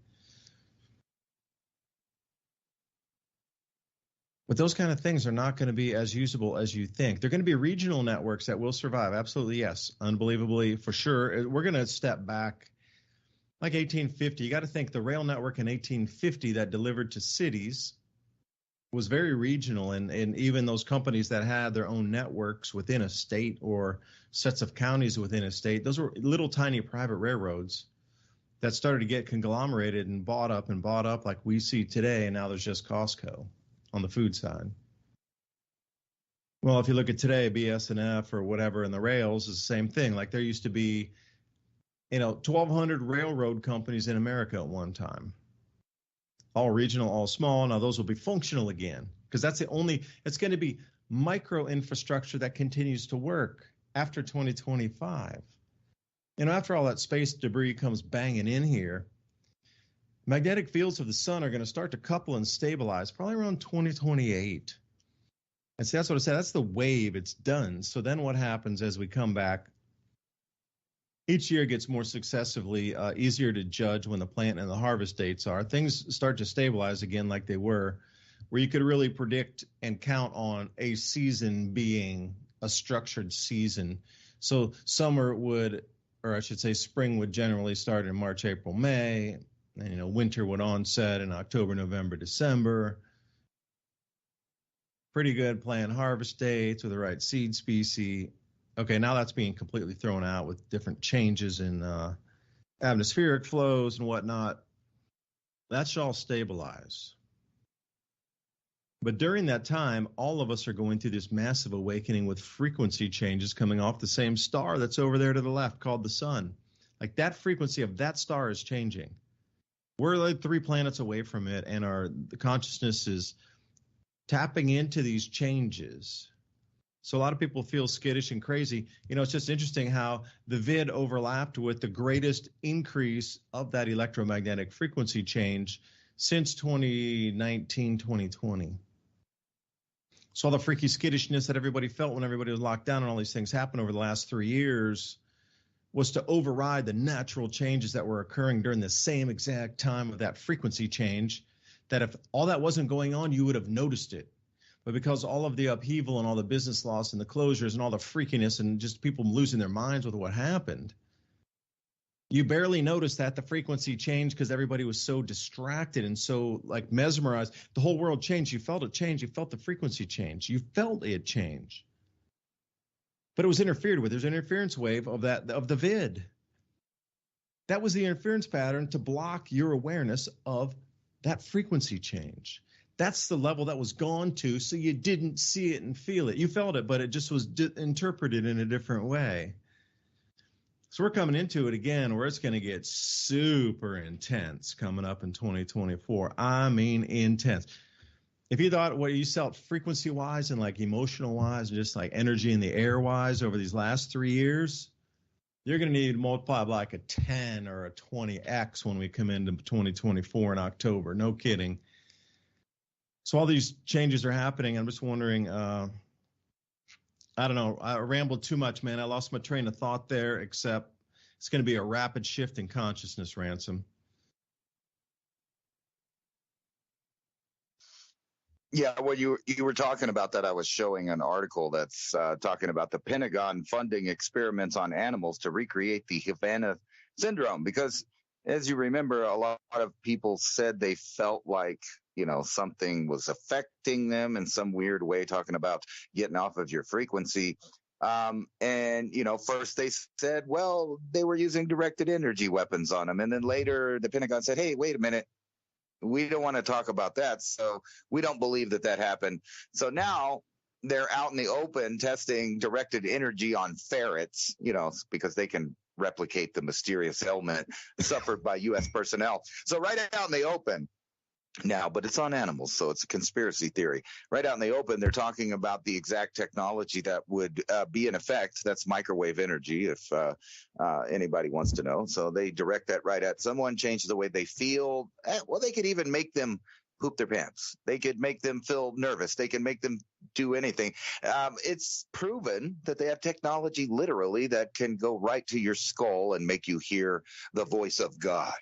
But those kind of things are not going to be as usable as you think. They're going to be regional networks that will survive. Absolutely, yes. Unbelievably, for sure. We're going to step back like 1850. You got to think the rail network in 1850 that delivered to cities was very regional. And even those companies that had their own networks within a state or sets of counties within a state, those were little tiny private railroads that started to get conglomerated and bought up like we see today. And now there's just Costco on the food side. Well, if you look at today, BSNF or whatever in the rails is the same thing. Like there used to be, 1,200 railroad companies in America at one time. All regional, all small. Now those will be functional again because that's it's going to be micro infrastructure that continues to work after 2025. After all that space debris comes banging in here, magnetic fields of the sun are going to start to couple and stabilize probably around 2028. And see, that's what I said. That's the wave. It's done. So then what happens as we come back? Each year gets more successively easier to judge when the plant and the harvest dates are. Things start to stabilize again like they were, where you could really predict and count on a season being a structured season. So summer would, or I should say spring would generally start in March, April, May. And, winter would onset in October, November, December. Pretty good planned harvest dates with the right seed species. Okay, now that's being completely thrown out with different changes in atmospheric flows and whatnot. That should all stabilize. But during that time, all of us are going through this massive awakening with frequency changes coming off the same star that's over there to the left called the sun. Like that frequency of that star is changing. We're like 3 planets away from it, and the consciousness is tapping into these changes. So a lot of people feel skittish and crazy. It's just interesting how the vid overlapped with the greatest increase of that electromagnetic frequency change since 2019, 2020. So all the freaky skittishness that everybody felt when everybody was locked down and all these things happened over the last 3 years was to override the natural changes that were occurring during the same exact time of that frequency change, that if all that wasn't going on, you would have noticed it. But because all of the upheaval and all the business loss and the closures and all the freakiness and just people losing their minds with what happened, you barely noticed that the frequency changed because everybody was so distracted and so like mesmerized. The whole world changed. You felt it change. You felt the frequency change. You felt it change. But it was interfered with. There's an interference wave of the vid. That was the interference pattern to block your awareness of that frequency change. That's the level that was gone to, so you didn't see it and feel it. You felt it, but it just was interpreted in a different way. So we're coming into it again where it's going to get super intense coming up in 2024. I mean, intense. If you thought what you felt frequency-wise and like emotional-wise and just like energy in the air-wise over these last 3 years, you're going to need to multiply by like a 10 or a 20x when we come into 2024 in October. No kidding. So all these changes are happening. I'm just wondering, I don't know. I rambled too much, man. I lost my train of thought there, except it's going to be a rapid shift in consciousness, Ransom. Yeah, well, you were talking about that. I was showing an article that's talking about the Pentagon funding experiments on animals to recreate the Havana syndrome. Because, as you remember, a lot of people said they felt like, something was affecting them in some weird way, talking about getting off of your frequency. And, first they said, well, they were using directed energy weapons on them. And then later the Pentagon said, hey, wait a minute. We don't want to talk about that. So we don't believe that happened. So now they're out in the open testing directed energy on ferrets, because they can replicate the mysterious ailment suffered by U.S. personnel. So right out in the open now, but it's on animals, so it's a conspiracy theory. Right out in the open, they're talking about the exact technology that would be in effect. That's microwave energy, if anybody wants to know. So they direct that right at someone, change the way they feel. Well, they could even make them poop their pants. They could make them feel nervous. They can make them do anything. It's proven that they have technology literally that can go right to your skull and make you hear the voice of God.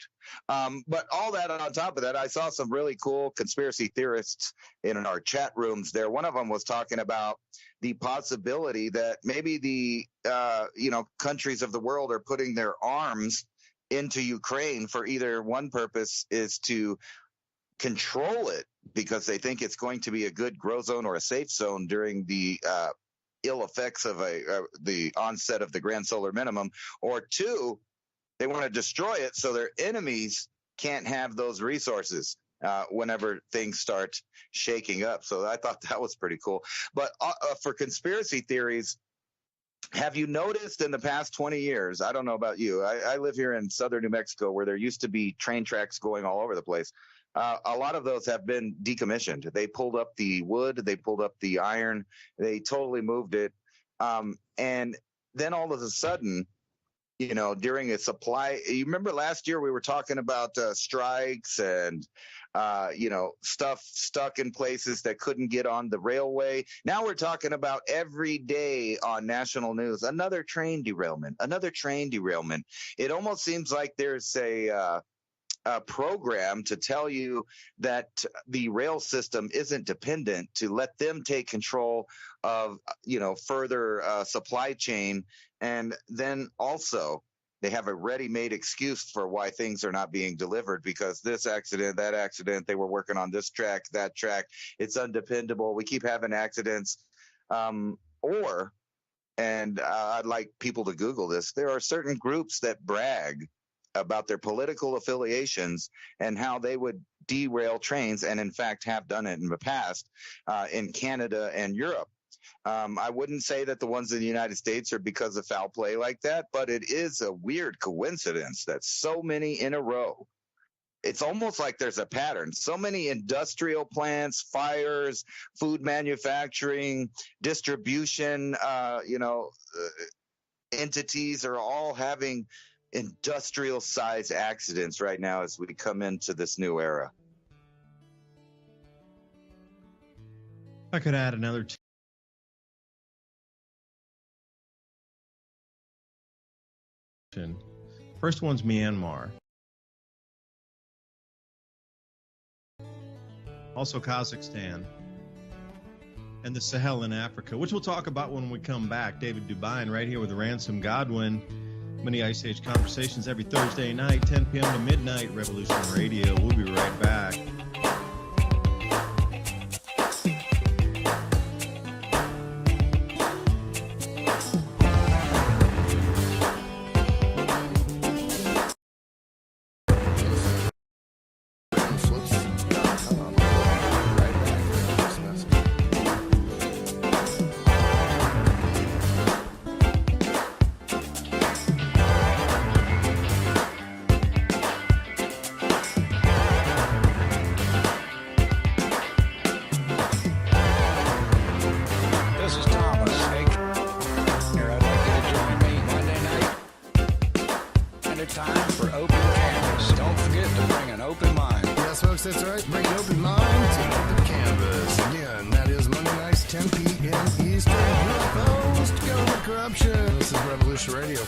But all that on top of that, I saw some really cool conspiracy theorists in our chat rooms there. One of them was talking about the possibility that maybe the countries of the world are putting their arms into Ukraine for either one purpose is to control it because they think it's going to be a good grow zone or a safe zone during the ill effects of the onset of the grand solar minimum, or two, they want to destroy it so their enemies can't have those resources whenever things start shaking up. So I thought that was pretty cool. But for conspiracy theories, have you noticed in the past 20 years, I don't know about you, I live here in southern New Mexico where there used to be train tracks going all over the place. A lot of those have been decommissioned. They pulled up the wood, they pulled up the iron, they totally moved it. And then all of a sudden, during a supply, you remember last year we were talking about strikes and, stuff stuck in places that couldn't get on the railway. Now we're talking about every day on national news, another train derailment. It almost seems like there's a program to tell you that the rail system isn't dependent, to let them take control of, further supply chain. And then also they have a ready-made excuse for why things are not being delivered, because this accident, that accident, they were working on this track, that track, it's undependable. We keep having accidents. And I'd like people to Google this. There are certain groups that brag about their political affiliations and how they would derail trains, and in fact have done it in the past in Canada and Europe. I wouldn't say that the ones in the United States are because of foul play like that, but it is a weird coincidence that so many in a row. It's almost like there's a pattern. So many industrial plants, fires, food manufacturing, distribution, entities are all having industrial size accidents right now as we come into this new era. I could add another First one's Myanmar. Also Kazakhstan. And the Sahel in Africa, which we'll talk about when we come back. David DuByne right here with Ransom, Godwin. Mini Ice Age Conversations every Thursday night, 10 p.m. to midnight, Revolution Radio. We'll be right back. That's right. Bring an open mind to open canvas. Again, that is Monday nights, 10 p.m. Eastern. You're opposed to government corruption. This is Revolution Radio.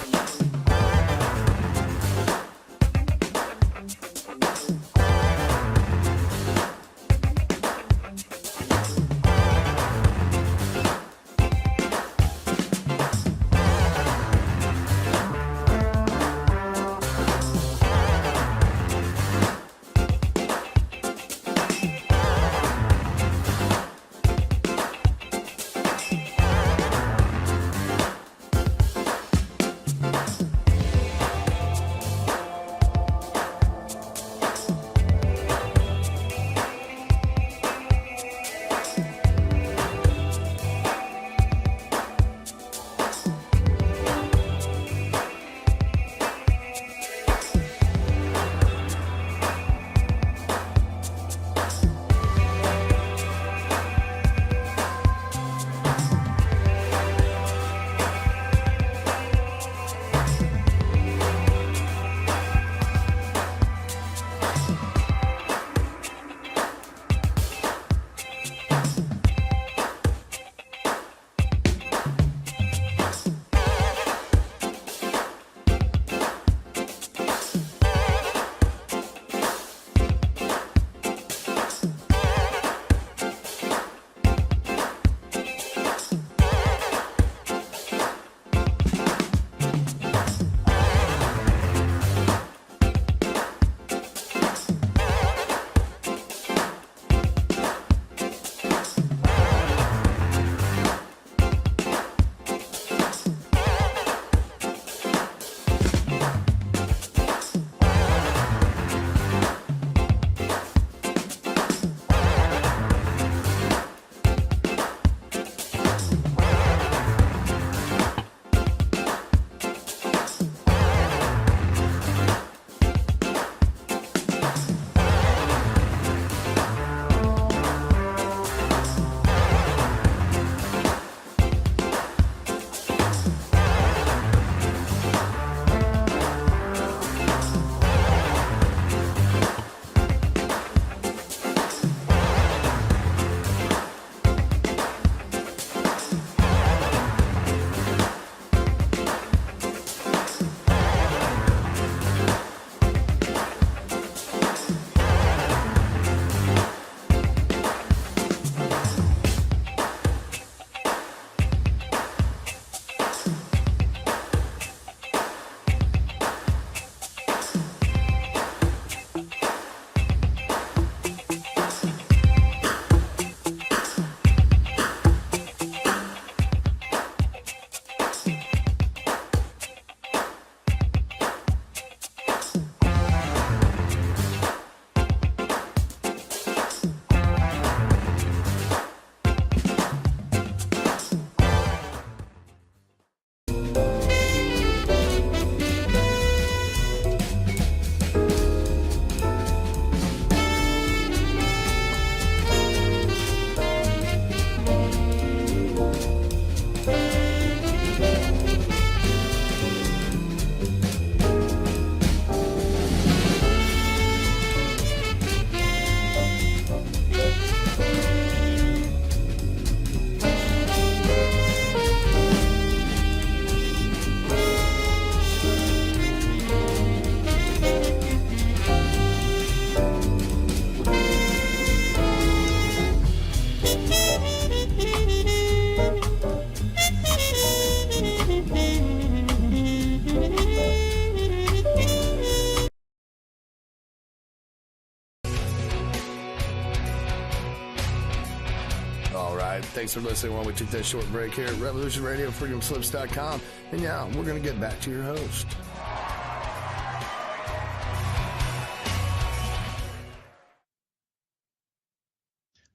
Thanks for listening while we took that short break here at Revolution Radio, freedomslips.com. And yeah, we're going to get back to your host.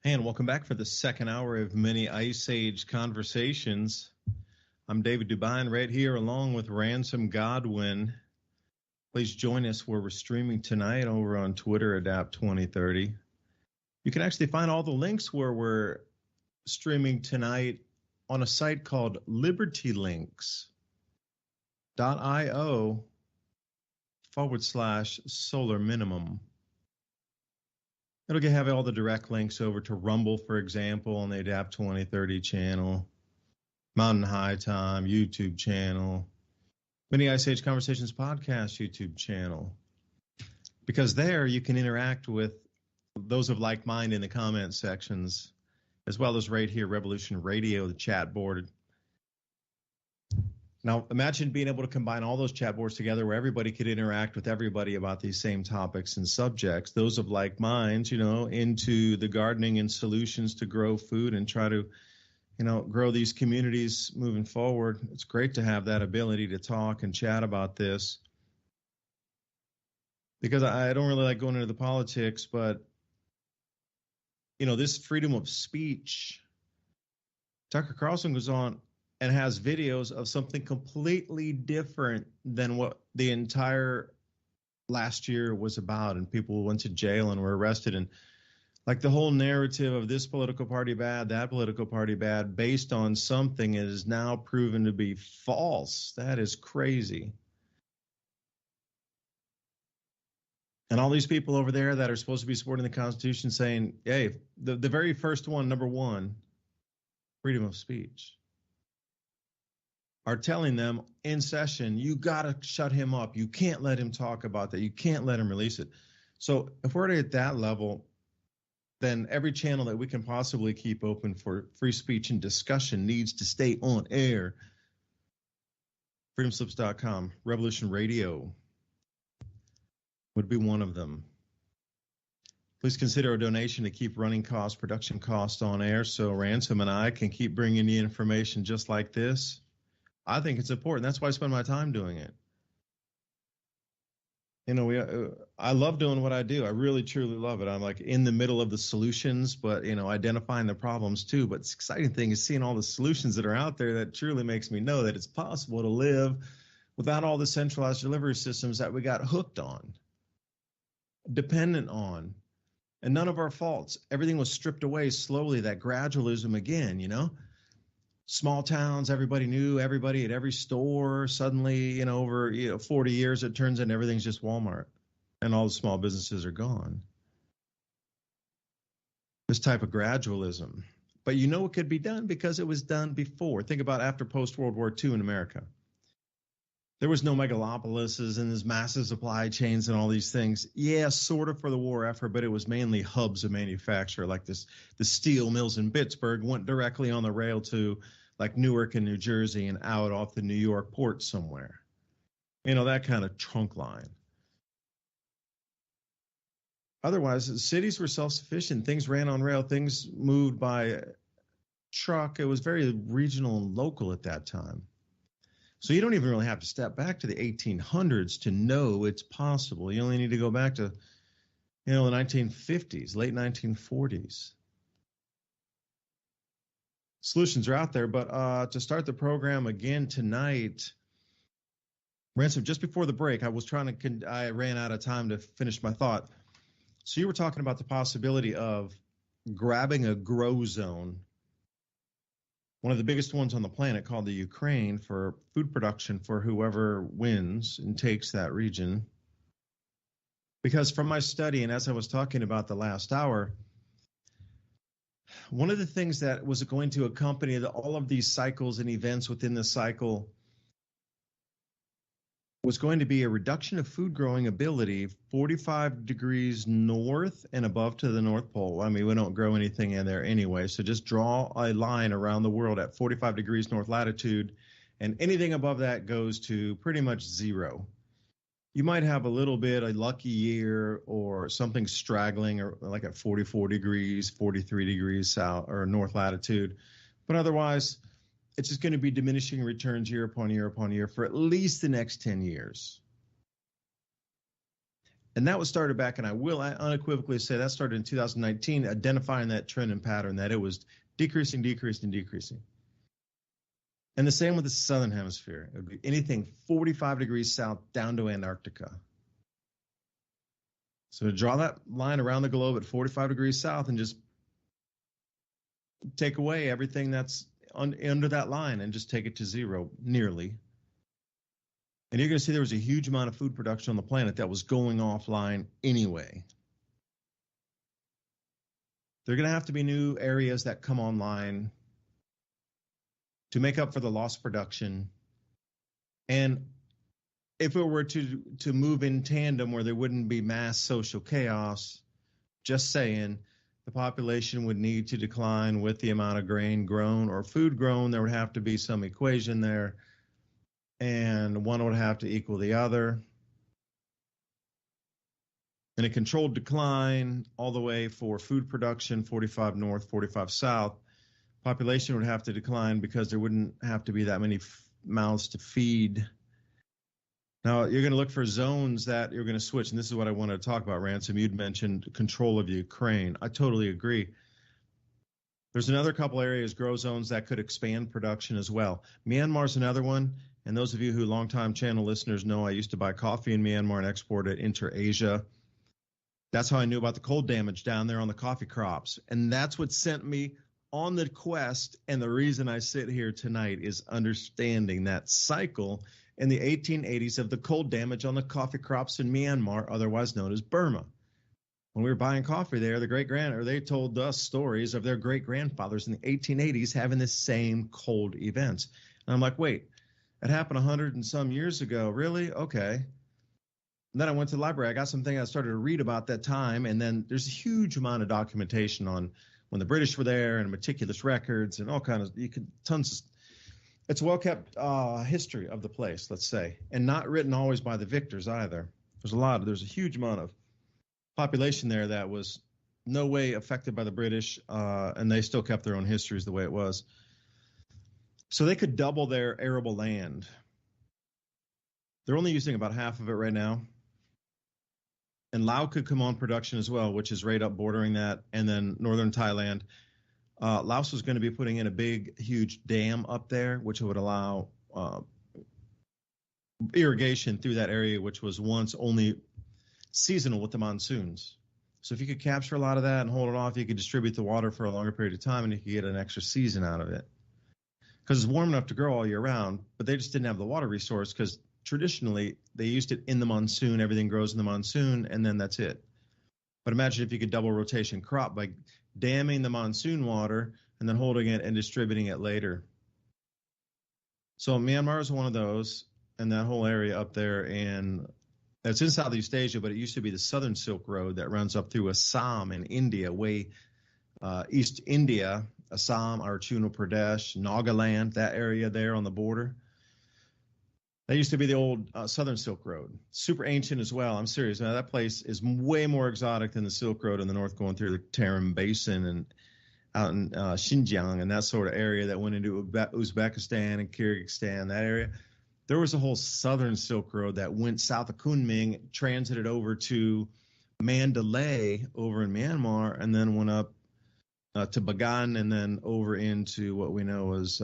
And welcome back for the second hour of mini Ice Age conversations. I'm David DuByne right here along with Ransom Godwin. Please join us where we're streaming tonight over on Twitter, Adapt 2030. You can actually find all the links where we're streaming tonight on a site called libertylinks.io/solar minimum. It'll have all the direct links over to Rumble, for example, on the Adapt 2030 channel, Mountain High Time YouTube channel, Mini Ice Age Conversations podcast YouTube channel. Because there you can interact with those of like mind in the comment sections, as well as right here, Revolution Radio, the chat board. Now, imagine being able to combine all those chat boards together where everybody could interact with everybody about these same topics and subjects, those of like minds, into the gardening and solutions to grow food and try to, grow these communities moving forward. It's great to have that ability to talk and chat about this, because I don't really like going into the politics, but, this freedom of speech, Tucker Carlson goes on and has videos of something completely different than what the entire last year was about. And people went to jail and were arrested. And like the whole narrative of this political party bad, that political party bad, based on something that is now proven to be false. That is crazy. And all these people over there that are supposed to be supporting the Constitution saying, hey, the very first one, number one, freedom of speech, are telling them in session, you got to shut him up. You can't let him talk about that. You can't let him release it. So if we're at that level, then every channel that we can possibly keep open for free speech and discussion needs to stay on air. Freedomslips.com, Revolution Radio would be one of them. Please consider a donation to keep running costs, production costs on air, so Ransom and I can keep bringing you information just like this. I think it's important. That's why I spend my time doing it. I love doing what I do. I really, truly love it. I'm like in the middle of the solutions, but, identifying the problems too. But the exciting thing is seeing all the solutions that are out there that truly makes me know that it's possible to live without all the centralized delivery systems that we got hooked on, dependent on, and none of our faults. Everything was stripped away slowly, that gradualism again, Small towns, everybody knew everybody at every store. Suddenly, over 40 years, it turns into everything's just Walmart, and all the small businesses are gone. This type of gradualism. But it could be done because it was done before. Think about after post-World War II in America. There was no megalopolises and there's massive supply chains and all these things. Yeah, sort of for the war effort, but it was mainly hubs of manufacture, like the steel mills in Pittsburgh went directly on the rail to like Newark and New Jersey and out off the New York port somewhere. That kind of trunk line. Otherwise, cities were self-sufficient. Things ran on rail. Things moved by truck. It was very regional and local at that time. So you don't even really have to step back to the 1800s to know it's possible. You only need to go back to, the 1950s, late 1940s. Solutions are out there, but to start the program again tonight, Ransom, just before the break, I ran out of time to finish my thought. So you were talking about the possibility of grabbing a grow zone, one of the biggest ones on the planet, called the Ukraine, for food production for whoever wins and takes that region. Because from my study, and as I was talking about the last hour, one of the things that was going to accompany all of these cycles and events within the cycle was going to be a reduction of food growing ability 45 degrees north and above to the North Pole. I mean, we don't grow anything in there anyway, so just draw a line around the world at 45 degrees north latitude, and anything above that goes to pretty much zero. you might have a little bit a lucky year or something straggling, or like at 44 degrees, 43 degrees south or north latitude. But otherwise, it's just going to be diminishing returns year upon year upon year for at least the next 10 years. And that was started back, and I will unequivocally say that started in 2019, identifying that trend and pattern that it was decreasing, decreasing, decreasing. And the same with the southern hemisphere. It would be anything 45 degrees south down to Antarctica. So to draw that line around the globe at 45 degrees south and just take away everything that's under that line and just take it to zero, nearly. And you're going to see there was a huge amount of food production on the planet that was going offline anyway. There are going to have to be new areas that come online to make up for the lost production. And if it were to move in tandem where there wouldn't be mass social chaos, just saying, the population would need to decline with the amount of grain grown or food grown. There would have to be some equation there, and one would have to equal the other. In a controlled decline all the way for food production, 45 north, 45 south, population would have to decline because there wouldn't have to be that many mouths to feed. Now, you're going to look for zones that you're going to switch, and this is what I wanted to talk about, Ransom. You'd mentioned control of Ukraine. I totally agree. There's another couple areas, grow zones, that could expand production as well. Myanmar's another one, and those of you who longtime channel listeners know I used to buy coffee in Myanmar and export it into Asia. That's how I knew about the cold damage down there on the coffee crops, and that's what sent me on the quest, and the reason I sit here tonight is understanding that cycle in the 1880s of the cold damage on the coffee crops in Myanmar, otherwise known as Burma. When we were buying coffee there, they told us stories of their great-grandfathers in the 1880s having the same cold events. And I'm like, wait, it happened 100 and some years ago. Really? Okay. And then I went to the library. I got something I started to read about that time, and then there's a huge amount of documentation on when the British were there and meticulous records and all kinds of, it's a well-kept history of the place, let's say, and not written always by the victors either. There's a huge amount of population there that was no way affected by the British, and they still kept their own histories the way it was. So they could double their arable land. They're only using about half of it right now. And Laos could come on production as well, which is right up bordering that, and then northern Thailand. Laos was going to be putting in a big, huge dam up there, which would allow irrigation through that area, which was once only seasonal with the monsoons. So if you could capture a lot of that and hold it off, you could distribute the water for a longer period of time, and you could get an extra season out of it. Because it's warm enough to grow all year round, but they just didn't have the water resource because traditionally they used it in the monsoon. Everything grows in the monsoon, and then that's it. But imagine if you could double rotation crop by damming the monsoon water and then holding it and distributing it later. So Myanmar is one of those, and that whole area up there, and it's in Southeast Asia, but it used to be the Southern Silk Road that runs up through Assam in India, way East India, Assam, Arunachal Pradesh, Nagaland, that area there on the border. That used to be the old Southern Silk Road. Super ancient as well. I'm serious. Now, that place is way more exotic than the Silk Road in the north, going through the Tarim Basin and out in Xinjiang and that sort of area that went into Uzbekistan and Kyrgyzstan, that area. There was a whole Southern Silk Road that went south of Kunming, transited over to Mandalay over in Myanmar, and then went up to Bagan, and then over into what we know as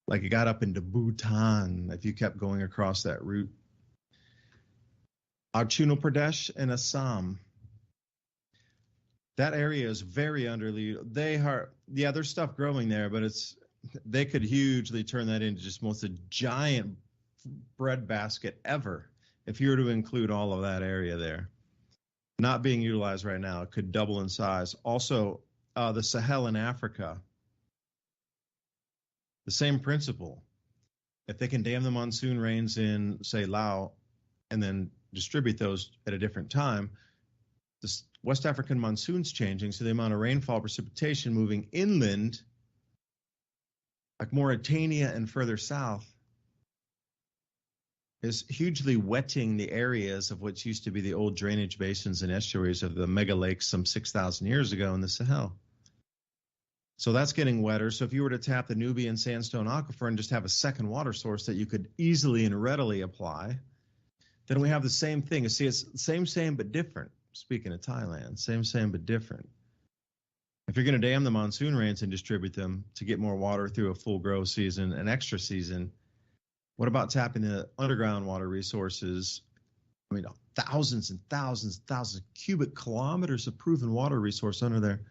like it got up into Bhutan if you kept going across that route. Arunachal Pradesh and Assam. That area is very underlead. There's stuff growing there, but they could hugely turn that into just most a giant breadbasket ever if you were to include all of that area there. Not being utilized right now. It could double in size. Also, the Sahel in Africa. The same principle. If they can dam the monsoon rains in, say, Laos, and then distribute those at a different time, the West African monsoon's changing, so the amount of rainfall precipitation moving inland, like Mauritania and further south, is hugely wetting the areas of what used to be the old drainage basins and estuaries of the mega lakes some 6,000 years ago in the Sahel. So that's getting wetter. So if you were to tap the Nubian sandstone aquifer and just have a second water source that you could easily and readily apply, then we have the same thing. See, it's same, but different. Speaking of Thailand, same, but different. If you're going to dam the monsoon rains and distribute them to get more water through a full grow season, an extra season, what about tapping the underground water resources? I mean, thousands and thousands and thousands of cubic kilometers of proven water resource under there.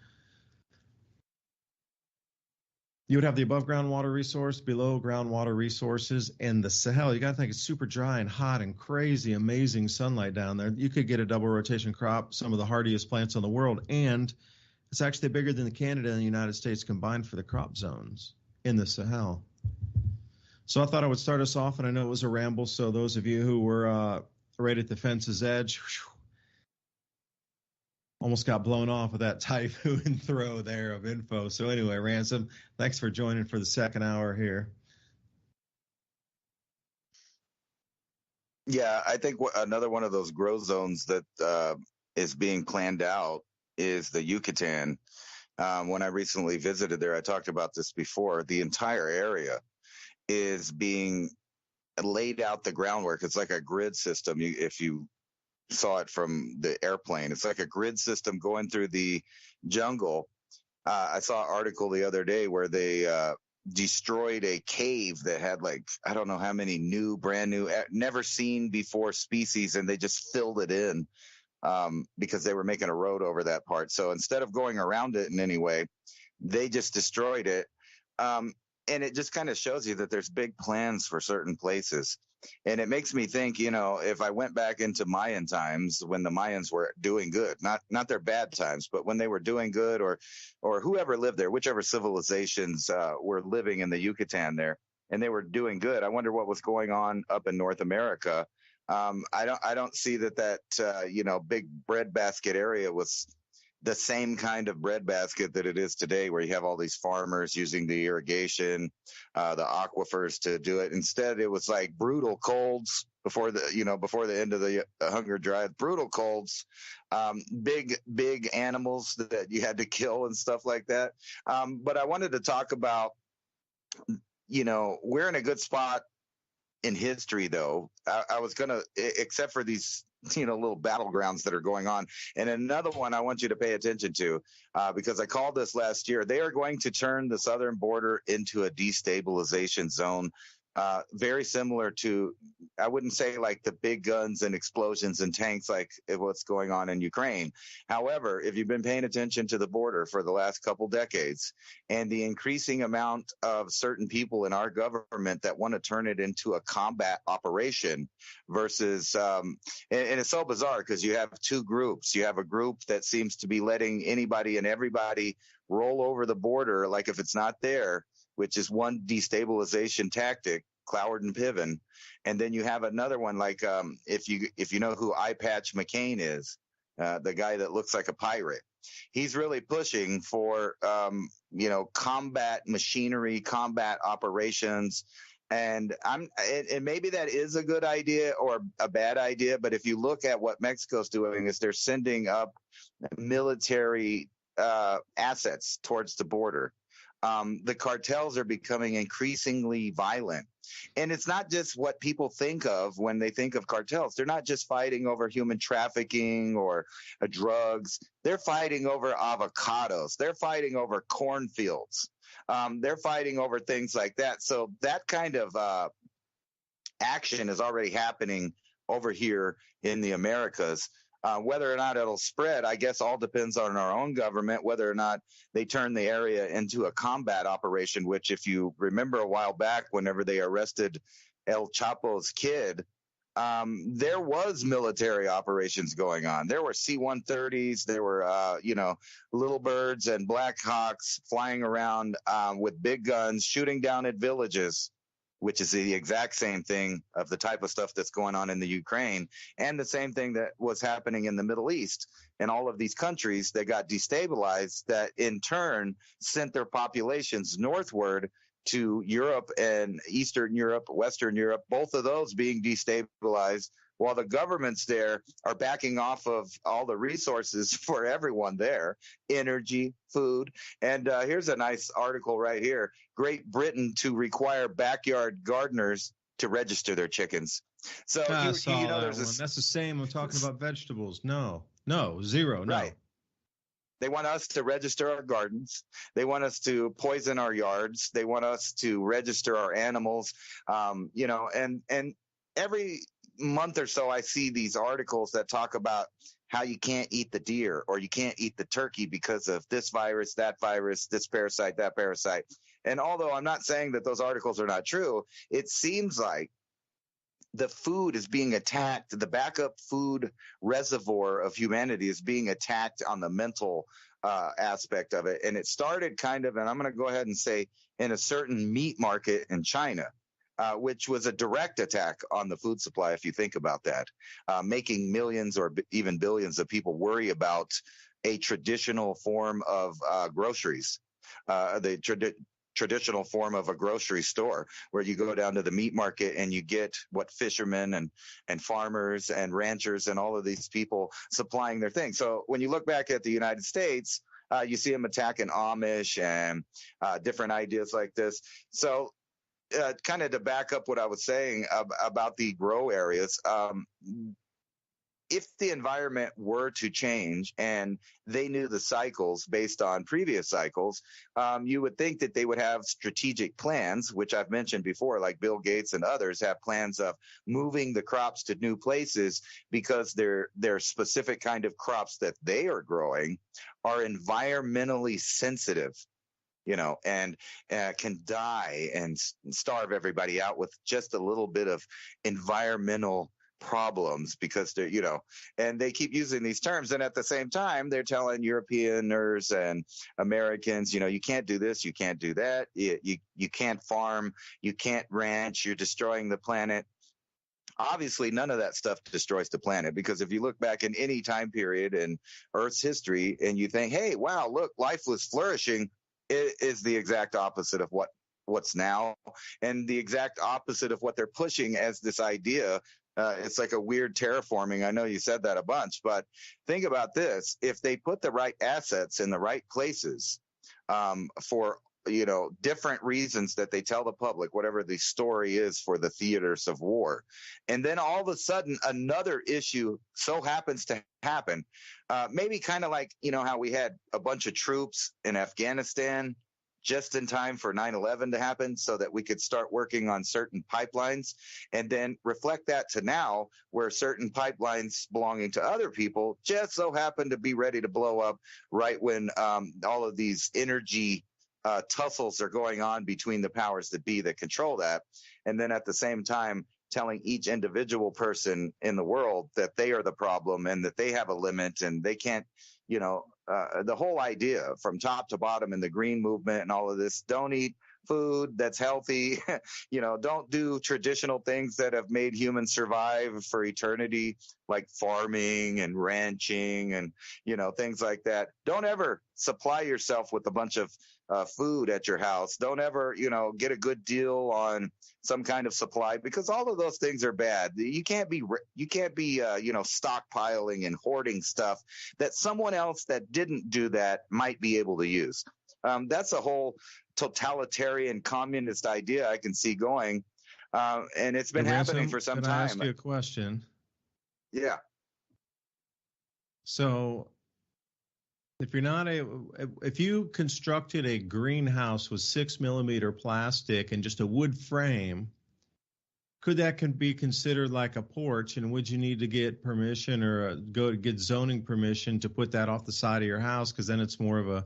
You would have the above ground water resource, below ground water resources, and the Sahel. You got to think it's super dry and hot and crazy, amazing sunlight down there. You could get a double rotation crop, some of the hardiest plants in the world, and it's actually bigger than Canada and the United States combined for the crop zones in the Sahel. So I thought I would start us off, and I know it was a ramble, so those of you who were right at the fence's edge, almost got blown off with that typhoon throw there of info. So anyway, Ransom, thanks for joining for the second hour here. Yeah, I think another one of those grow zones that is being planned out is the Yucatan. When I recently visited there, I talked about this before. The entire area is being laid out the groundwork. It's like a grid system. If you saw it from the airplane, it's like a grid system going through the jungle. I saw an article the other day where they destroyed a cave that had like, I don't know how many brand new, never seen before species, and they just filled it in because they were making a road over that part. So instead of going around it in any way, they just destroyed it. And it just kind of shows you that there's big plans for certain places. And it makes me think, if I went back into Mayan times when the Mayans were doing good, not their bad times, but when they were doing good, or whoever lived there, whichever civilizations were living in the Yucatan there, and they were doing good. I wonder what was going on up in North America. I don't see that big breadbasket area was the same kind of breadbasket that it is today, where you have all these farmers using the irrigation, the aquifers to do it. Instead, it was like brutal colds before the end of the hunger drive, brutal colds, big animals that you had to kill and stuff like that. But I wanted to talk about, we're in a good spot in history, though. I was going to, except for these little battlegrounds that are going on. And another one I want you to pay attention to, because I called this last year. They are going to turn the southern border into a destabilization zone, very similar to, I wouldn't say like the big guns and explosions and tanks like what's going on in Ukraine. However, if you've been paying attention to the border for the last couple decades, and the increasing amount of certain people in our government that want to turn it into a combat operation versus, and it's so bizarre because you have two groups. You have a group that seems to be letting anybody and everybody roll over the border like if it's not there, which is one destabilization tactic, Cloward and Piven. And then you have another one like if you know who Eye Patch McCain is, the guy that looks like a pirate. He's really pushing for combat machinery, combat operations. And maybe that is a good idea or a bad idea, but if you look at what Mexico's doing, is they're sending up military assets towards the border. The cartels are becoming increasingly violent. And it's not just what people think of when they think of cartels. They're not just fighting over human trafficking or drugs. They're fighting over avocados. They're fighting over cornfields. They're fighting over things like that. So that kind of action is already happening over here in the Americas. Whether or not it'll spread, I guess all depends on our own government, whether or not they turn the area into a combat operation, which if you remember a while back, whenever they arrested El Chapo's kid, there was military operations going on. There were C-130s, there were, little birds and Black Hawks flying around with big guns, shooting down at villages, which is the exact same thing of the type of stuff that's going on in the Ukraine, and the same thing that was happening in the Middle East and all of these countries that got destabilized, that in turn sent their populations northward to Europe and Eastern Europe, Western Europe, both of those being destabilized, while the governments there are backing off of all the resources for everyone there, energy, food. And here's a nice article right here. Great Britain to require backyard gardeners to register their chickens. So you know there's this. That's the same. I'm talking about vegetables. No, zero. No. Right. They want us to register our gardens. They want us to poison our yards. They want us to register our animals. You know, and every month or so I see these articles that talk about how you can't eat the deer or you can't eat the turkey because of this virus, this parasite, that parasite. And although I'm not saying that those articles are not true, it seems like the food is being attacked. The backup food reservoir of humanity is being attacked on the mental aspect of it. And it started kind of, and I'm going to go ahead and say, in a certain meat market in China, which was a direct attack on the food supply, if you think about that, making millions or even billions of people worry about a traditional form of groceries, traditional form of a grocery store, where you go down to the meat market and you get what fishermen and farmers and ranchers and all of these people supplying their things. So when you look back at the United States, you see them attacking Amish and different ideas like this. So kind of to back up what I was saying about the grow areas, if the environment were to change and they knew the cycles based on previous cycles, you would think that they would have strategic plans, which I've mentioned before, like Bill Gates and others have plans of moving the crops to new places because their specific kind of crops that they are growing are environmentally sensitive, you know, and can die and starve everybody out with just a little bit of environmental problems because they're, you know, and they keep using these terms. And at the same time, they're telling Europeans and Americans, you know, you can't do this, you can't do that. You can't farm, you can't ranch, you're destroying the planet. Obviously, none of that stuff destroys the planet, because if you look back in any time period in Earth's history and you think, hey, wow, look, life was flourishing, it is the exact opposite of what's now, and the exact opposite of what they're pushing as this idea. It's like a weird terraforming. I know you said that a bunch, but think about this. If they put the right assets in the right places for, you know, different reasons that they tell the public, whatever the story is for the theaters of war, and then all of a sudden another issue so happens to happen, maybe kind of like, you know, how we had a bunch of troops in Afghanistan just in time for 9/11 to happen so that we could start working on certain pipelines, and then reflect that to now where certain pipelines belonging to other people just so happen to be ready to blow up right when all of these energy tussles are going on between the powers that be that control that. And then at the same time, telling each individual person in the world that they are the problem and that they have a limit and they can't, you know, the whole idea from top to bottom in the green movement and all of this, don't eat food that's healthy, you know, don't do traditional things that have made humans survive for eternity, like farming and ranching and, you know, things like that. Don't ever supply yourself with a bunch of food at your house. Don't ever, you know, get a good deal on some kind of supply, because all of those things are bad. You can't be, you know, stockpiling and hoarding stuff that someone else that didn't do that might be able to use. That's a whole totalitarian communist idea I can see going. And it's been happening for some time. Can I ask you a question? Yeah. So if you constructed a greenhouse with 6 millimeter plastic and just a wood frame, could that be considered like a porch? And would you need to get permission or go to get zoning permission to put that off the side of your house? Because then it's more of a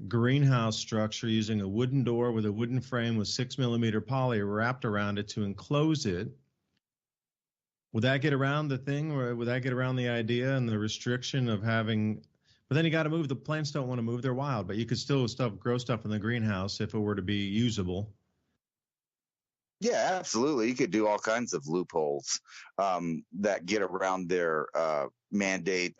greenhouse structure using a wooden door with a wooden frame with 6 millimeter poly wrapped around it to enclose it. Would that get around the thing, or would that get around the idea and the restriction of having? But then you got to move. The plants don't want to move; they're wild. But you could still grow stuff in the greenhouse if it were to be usable. Yeah, absolutely. You could do all kinds of loopholes that get around their mandates.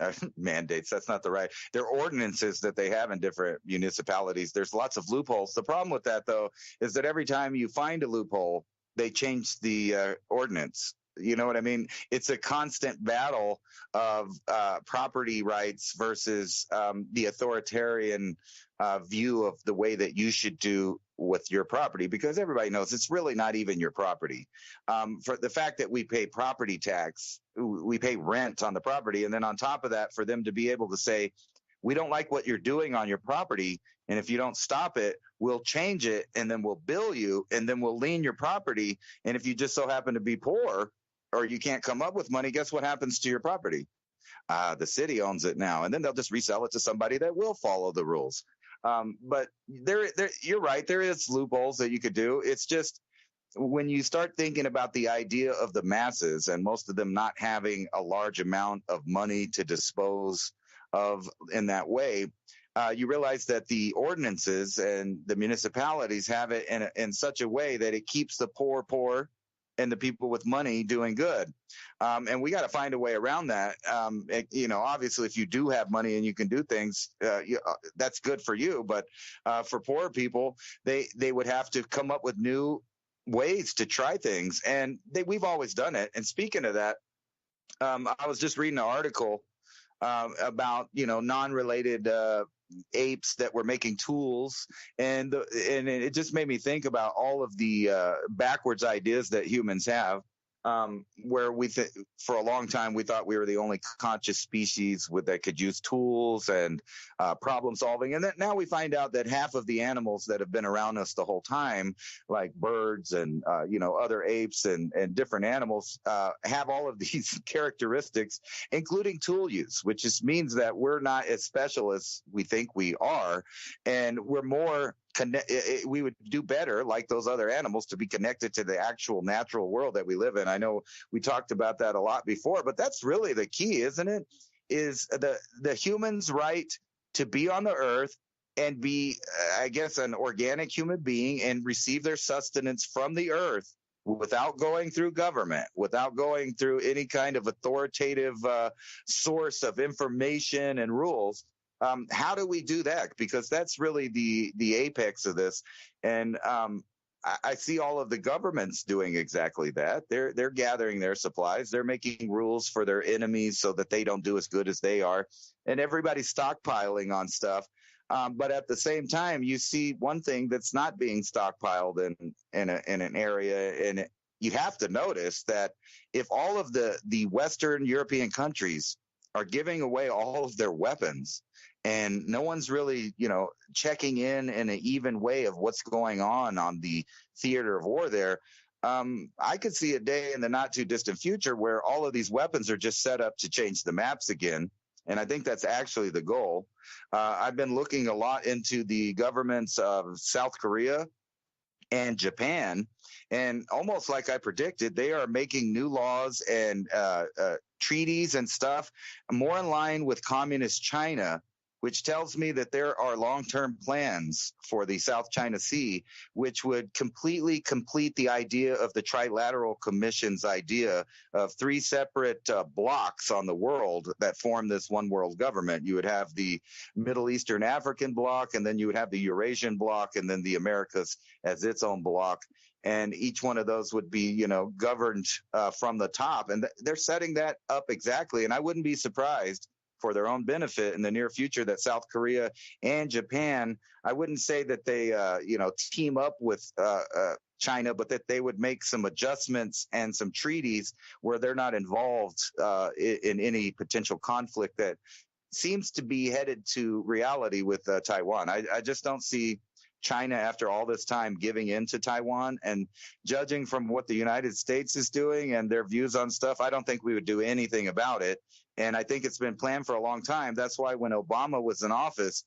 That's not the right. They're ordinances that they have in different municipalities. There's lots of loopholes. The problem with that, though, is that every time you find a loophole, they change the ordinance. You know what I mean? It's a constant battle of property rights versus the authoritarian view of the way that you should do with your property, because everybody knows it's really not even your property. For the fact that we pay property tax, we pay rent on the property, and then on top of that, for them to be able to say, we don't like what you're doing on your property, and if you don't stop it, we'll change it, and then we'll bill you, and then we'll lien your property, and if you just so happen to be poor or you can't come up with money, guess what happens to your property? The city owns it now, and then they'll just resell it to somebody that will follow the rules. But you're right. There is loopholes that you could do. It's just when you start thinking about the idea of the masses and most of them not having a large amount of money to dispose of in that way, you realize that the ordinances and the municipalities have it in such a way that it keeps the poor and the people with money doing good. And we got to find a way around that. Obviously, if you do have money and you can do things, that's good for you. But for poor people, they would have to come up with new ways to try things. And we've always done it. And speaking of that, I was just reading an article about, non-related apes that were making tools, and it just made me think about all of the backwards ideas that humans have, where for a long time we thought we were the only conscious species that could use tools and problem solving, and now we find out that half of the animals that have been around us the whole time, like birds and other apes and different animals, have all of these characteristics, including tool use, which just means that we're not as special as we think we are, and we're more we would do better, like those other animals, to be connected to the actual natural world that we live in. I know we talked about that a lot before, but that's really the key, isn't it? Is the human's right to be on the earth and be, I guess, an organic human being and receive their sustenance from the earth without going through government, without going through any kind of authoritative source of information and rules. How do we do that? Because that's really the apex of this. And I see all of the governments doing exactly that. They're gathering their supplies. They're making rules for their enemies so that they don't do as good as they are. And everybody's stockpiling on stuff. But at the same time, you see one thing that's not being stockpiled in an area. And you have to notice that if all of the Western European countries are giving away all of their weapons, and no one's really, checking in an even way of what's going on the theater of war there, I could see a day in the not too distant future where all of these weapons are just set up to change the maps again. And I think that's actually the goal. I've been looking a lot into the governments of South Korea and Japan, and almost like I predicted, they are making new laws and treaties and stuff more in line with communist China, which tells me that there are long-term plans for the South China Sea, which would completely complete the idea of the Trilateral Commission's idea of three separate blocks on the world that form this one world government. You would have the Middle Eastern African bloc, and then you would have the Eurasian bloc, and then the Americas as its own bloc. And each one of those would be, governed from the top. And they're setting that up exactly. And I wouldn't be surprised, for their own benefit in the near future, that South Korea and Japan, I wouldn't say that they, team up with China, but that they would make some adjustments and some treaties where they're not involved in any potential conflict that seems to be headed to reality with Taiwan. I just don't see China, after all this time, giving in to Taiwan. And judging from what the United States is doing and their views on stuff, I don't think we would do anything about it. And I think it's been planned for a long time. That's why when Obama was in office,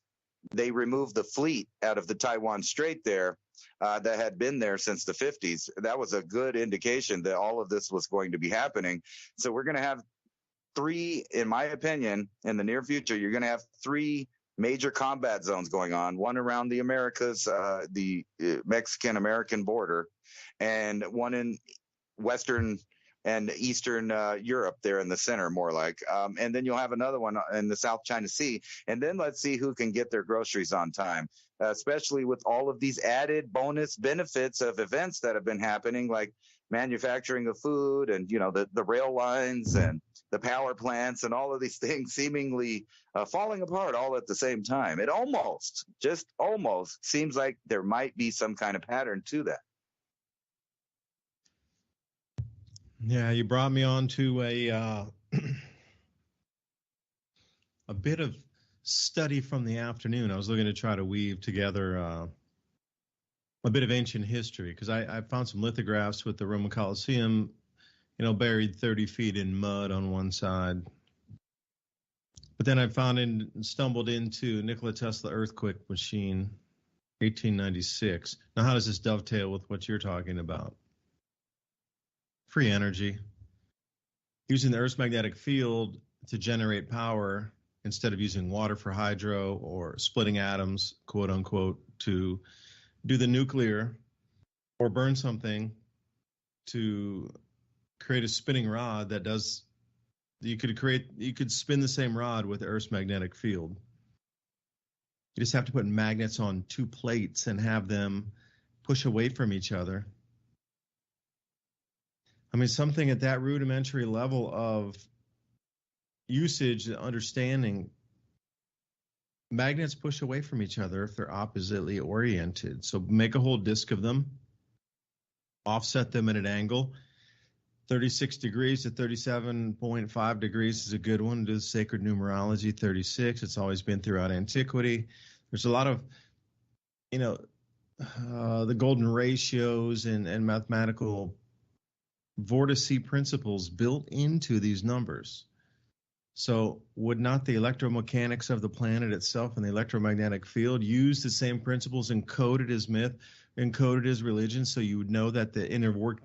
they removed the fleet out of the Taiwan Strait there that had been there since the 50s. That was a good indication that all of this was going to be happening. So we're going to have three, in my opinion, in the near future, you're going to have three major combat zones going on, one around the Americas, the Mexican-American border, and one in Western and Eastern Europe there in the center, more like. And then you'll have another one in the South China Sea. And then let's see who can get their groceries on time, especially with all of these added bonus benefits of events that have been happening, like manufacturing of food and, the rail lines and the power plants and all of these things seemingly falling apart all at the same time. It just almost seems like there might be some kind of pattern to that. Yeah, you brought me on to a bit of study from the afternoon. I was looking to try to weave together a bit of ancient history, because I found some lithographs with the Roman Colosseum, buried 30 feet in mud on one side. But then I stumbled into Nikola Tesla earthquake machine, 1896. Now, how does this dovetail with what you're talking about? Free energy. Using the Earth's magnetic field to generate power instead of using water for hydro or splitting atoms, quote unquote, to do the nuclear or burn something to create a spinning rod that does, you could spin the same rod with the Earth's magnetic field. You just have to put magnets on two plates and have them push away from each other. I mean, something at that rudimentary level of usage and understanding, magnets push away from each other if they're oppositely oriented. So make a whole disk of them, offset them at an angle. 36 degrees to 37.5 degrees is a good one. Do the sacred numerology, 36. It's always been throughout antiquity. There's a lot of, the golden ratios and mathematical vortice principles built into these numbers. So would not the electromechanics of the planet itself and the electromagnetic field use the same principles encoded as myth, encoded as religion, so you would know that the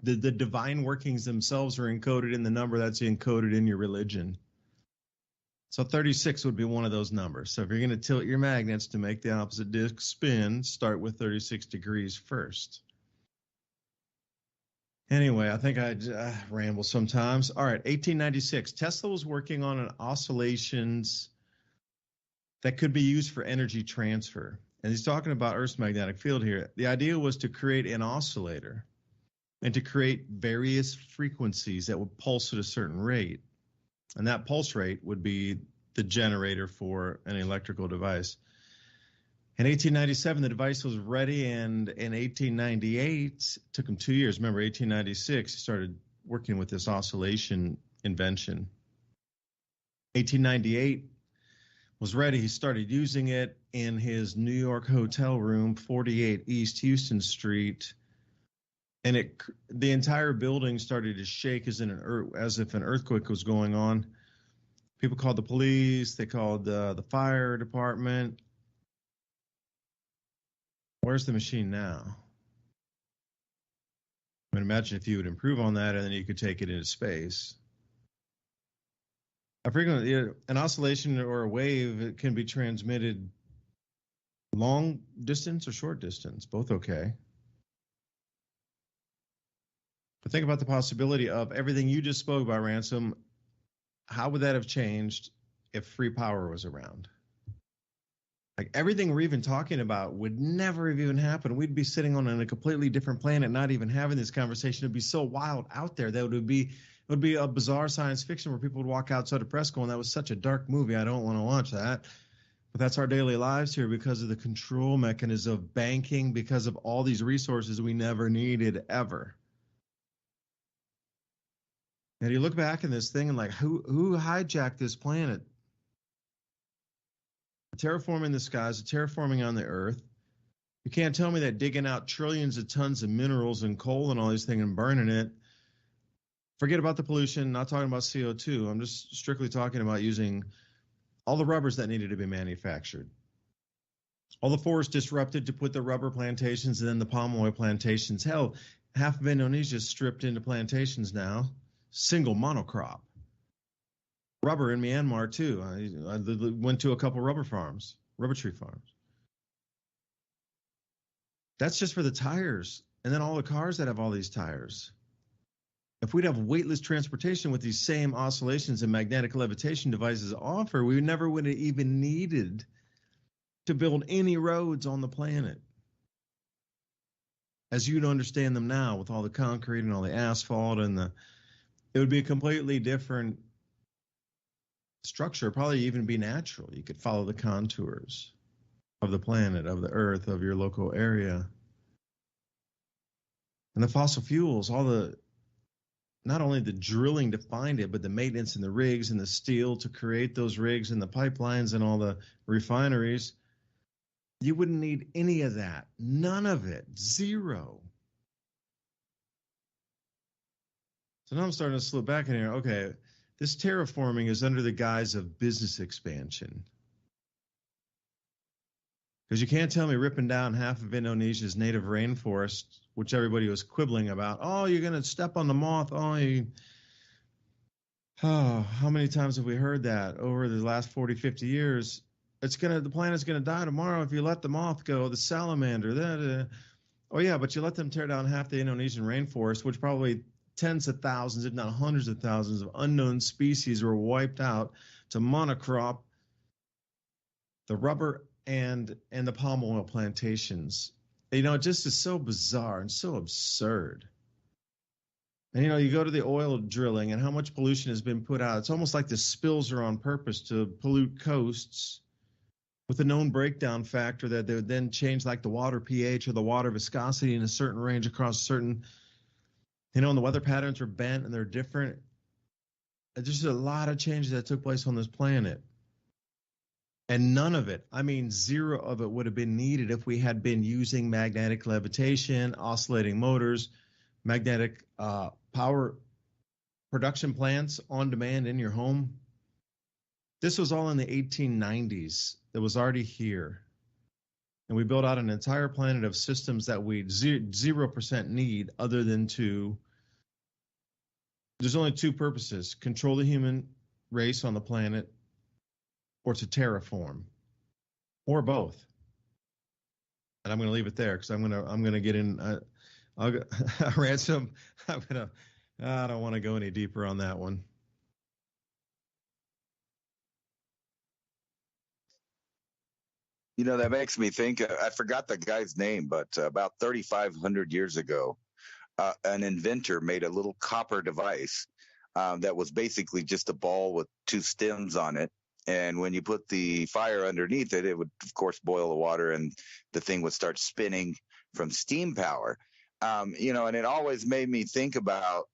the divine workings themselves are encoded in the number that's encoded in your religion? So 36 would be one of those numbers. So if you're going to tilt your magnets to make the opposite disk spin, start with 36 degrees first. Anyway, I think I ramble sometimes. All right, 1896. Tesla was working on an oscillations that could be used for energy transfer. And he's talking about Earth's magnetic field here. The idea was to create an oscillator and to create various frequencies that would pulse at a certain rate. And that pulse rate would be the generator for an electrical device. In 1897, the device was ready, and in 1898, took him 2 years. Remember, 1896, he started working with this oscillation invention. 1898 was ready. He started using it in his New York hotel room, 48 East Houston Street, and the entire building started to shake as if an earthquake was going on. People called the police. They called the fire department. Where's the machine now? I mean, imagine if you would improve on that and then you could take it into space. An oscillation or a wave, it can be transmitted long distance or short distance, both okay. But think about the possibility of everything you just spoke about, Ransom. How would that have changed if free power was around? Like, everything we're even talking about would never have even happened. We'd be sitting on a completely different planet, not even having this conversation. It'd be so wild out there that it would be a bizarre science fiction where people would walk outside a press going, that was such a dark movie, I don't want to watch that. But that's our daily lives here because of the control mechanism of banking, because of all these resources we never needed ever. And you look back in this thing and like, who hijacked this planet? Terraforming the skies, terraforming on the earth. You can't tell me that digging out trillions of tons of minerals and coal and all these things and burning it. Forget about the pollution, not talking about CO2. I'm just strictly talking about using all the rubbers that needed to be manufactured. All the forests disrupted to put the rubber plantations and then the palm oil plantations. Hell, half of Indonesia stripped into plantations now. Single monocrop. Rubber in Myanmar too. I went to a couple rubber tree farms. That's just for the tires. And then all the cars that have all these tires. If we'd have weightless transportation with these same oscillations and magnetic levitation devices offer, we never would have even needed to build any roads on the planet as you'd understand them now, with all the concrete and all the asphalt it would be a completely different structure, probably even be natural. You could follow the contours of the planet, of the earth, of your local area. And the fossil fuels, not only the drilling to find it, but the maintenance and the rigs and the steel to create those rigs and the pipelines and all the refineries, you wouldn't need any of that. None of it. Zero. So now I'm starting to slip back in here. Okay, this terraforming is under the guise of business expansion. Because you can't tell me ripping down half of Indonesia's native rainforest, which everybody was quibbling about. Oh, you're going to step on the moth. How many times have we heard that over the last 40, 50 years? The planet's going to die tomorrow if you let the moth go, the salamander. Oh, yeah, but you let them tear down half the Indonesian rainforest, which probably tens of thousands, if not hundreds of thousands of unknown species were wiped out to monocrop the rubber and the palm oil plantations. It just is so bizarre and so absurd. And, you go to the oil drilling and how much pollution has been put out. It's almost like the spills are on purpose to pollute coasts with a known breakdown factor that they would then change, like the water pH or the water viscosity in a certain range across certain, and the weather patterns are bent and they're different. There's just a lot of changes that took place on this planet. And none of it, zero of it would have been needed if we had been using magnetic levitation, oscillating motors, magnetic power production plants on demand in your home. This was all in the 1890s. That was already here. And we built out an entire planet of systems that we 0% need other than there's only two purposes: control the human race on the planet, or to terraform, or both. And I'm going to leave it there because I'm going to get in. Ransom. I don't want to go any deeper on that one. That makes me think. I forgot the guy's name, but about 3,500 years ago, an inventor made a little copper device that was basically just a ball with two stems on it. And when you put the fire underneath it, it would, of course, boil the water and the thing would start spinning from steam power. And it always made me think about,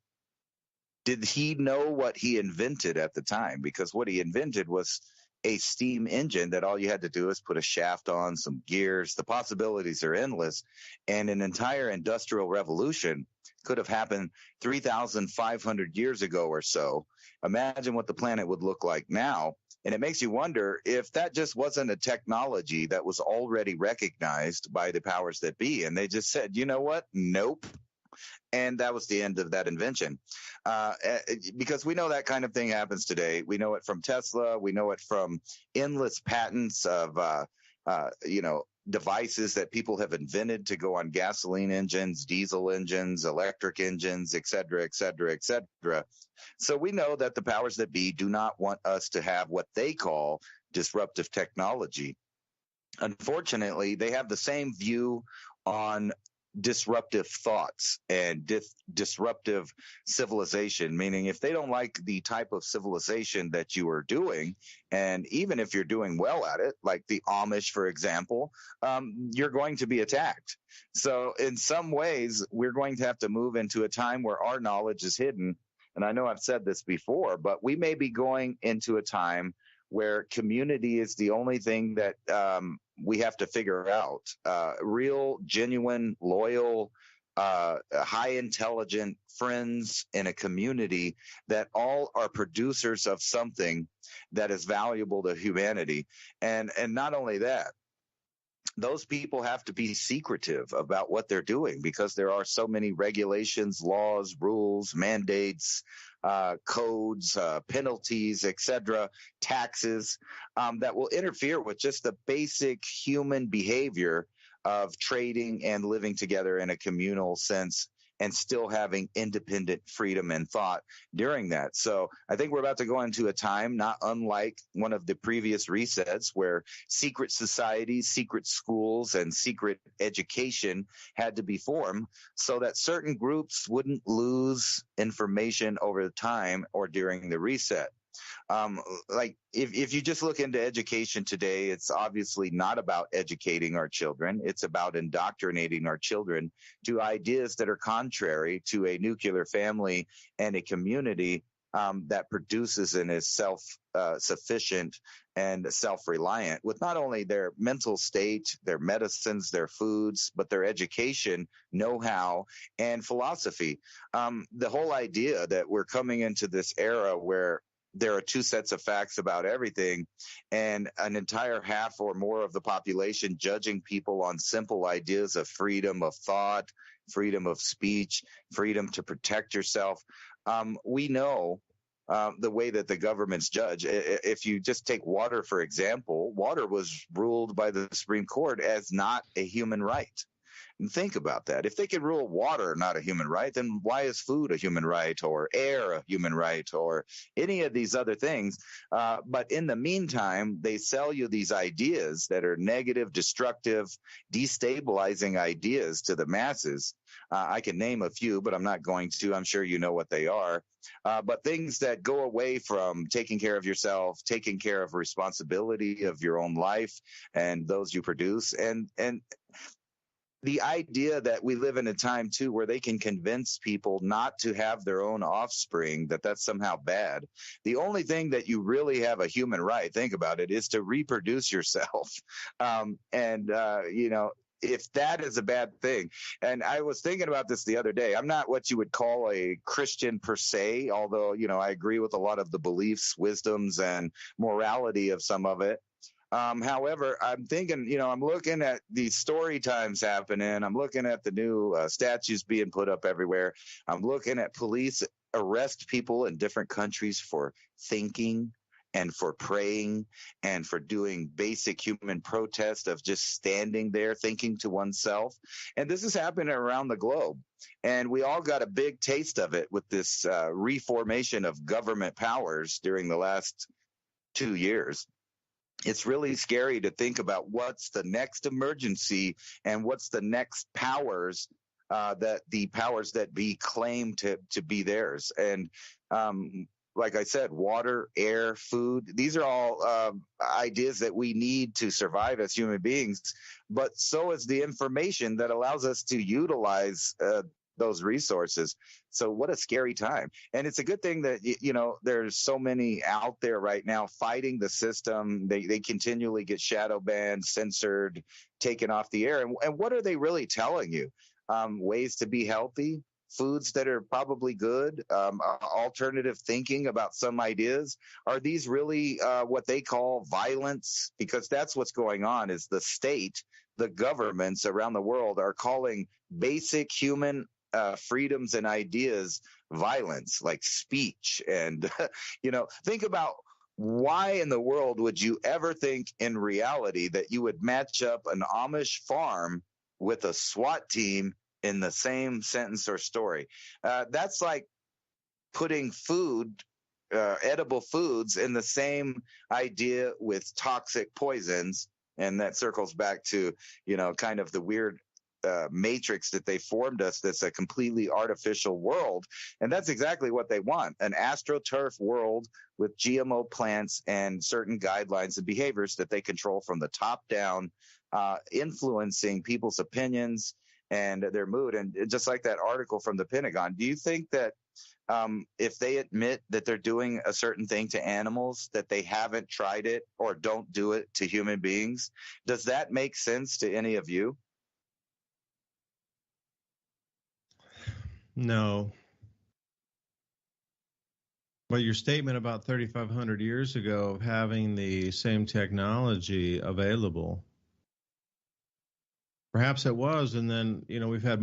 did he know what he invented at the time? Because what he invented was a steam engine that all you had to do is put a shaft on, some gears. The possibilities are endless. And an entire industrial revolution could have happened 3,500 years ago or so. Imagine what the planet would look like now. And it makes you wonder if that just wasn't a technology that was already recognized by the powers that be. And they just said, you know what? Nope. And that was the end of that invention. Because we know that kind of thing happens today. We know it from Tesla. We know it from endless patents of, devices that people have invented to go on gasoline engines, diesel engines, electric engines, et cetera, et cetera, et cetera. So we know that the powers that be do not want us to have what they call disruptive technology. Unfortunately, they have the same view on disruptive thoughts and disruptive civilization, meaning if they don't like the type of civilization that you are doing, and even if you're doing well at it, like the Amish, for example, you're going to be attacked. So in some ways, we're going to have to move into a time where our knowledge is hidden. And I know I've said this before, but we may be going into a time where community is the only thing that we have to figure out. Real, genuine, loyal, high intelligent friends in a community that all are producers of something that is valuable to humanity. And not only that, those people have to be secretive about what they're doing because there are so many regulations, laws, rules, mandates, codes, penalties, etc., taxes that will interfere with just the basic human behavior of trading and living together in a communal sense and still having independent freedom and thought during that. So I think we're about to go into a time not unlike one of the previous resets where secret societies, secret schools, and secret education had to be formed so that certain groups wouldn't lose information over time or during the reset. Like if you just look into education today, it's obviously not about educating our children. It's about indoctrinating our children to ideas that are contrary to a nuclear family and a community that produces and is self-sufficient and self-reliant with not only their mental state, their medicines, their foods, but their education, know-how, and philosophy. The whole idea that we're coming into this era where there are two sets of facts about everything and an entire half or more of the population judging people on simple ideas of freedom of thought, freedom of speech, freedom to protect yourself. We know the way that the governments judge. If you just take water, for example, water was ruled by the Supreme Court as not a human right. And think about that. If they can rule water not a human right, then why is food a human right or air a human right or any of these other things? But in the meantime, they sell you these ideas that are negative, destructive, destabilizing ideas to the masses. I can name a few, but I'm not going to. I'm sure you know what they are. But things that go away from taking care of yourself, taking care of responsibility of your own life and those you produce, and the idea that we live in a time, too, where they can convince people not to have their own offspring, that's somehow bad. The only thing that you really have a human right, think about it, is to reproduce yourself. If that is a bad thing. And I was thinking about this the other day. I'm not what you would call a Christian per se, although, I agree with a lot of the beliefs, wisdoms, and morality of some of it. However, I'm thinking, I'm looking at these story times happening. I'm looking at the new statues being put up everywhere. I'm looking at police arrest people in different countries for thinking and for praying and for doing basic human protest of just standing there thinking to oneself. And this is happening around the globe. And we all got a big taste of it with this reformation of government powers during the last 2 years. It's really scary to think about what's the next emergency and what's the next powers that the powers that be claim to be theirs. And like I said, water, air, food, these are all ideas that we need to survive as human beings. But so is the information that allows us to utilize those resources. So what a scary time. And it's a good thing that, there's so many out there right now fighting the system. They continually get shadow banned, censored, taken off the air. And what are they really telling you? Ways to be healthy, foods that are probably good, alternative thinking about some ideas. Are these really what they call violence? Because that's what's going on is the state, the governments around the world are calling basic human freedoms and ideas violence, like speech. And, think about why in the world would you ever think in reality that you would match up an Amish farm with a SWAT team in the same sentence or story? That's like putting food, edible foods, in the same idea with toxic poisons. And that circles back to, kind of the weird matrix that they formed us, that's a completely artificial world. And that's exactly what they want, an astroturf world with GMO plants and certain guidelines and behaviors that they control from the top down, influencing people's opinions and their mood. And just like that article from the Pentagon, do you think that if they admit that they're doing a certain thing to animals, that they haven't tried it or don't do it to human beings? Does that make sense to any of you? No. But your statement about 3,500 years ago of having the same technology available, perhaps it was, and then, we've had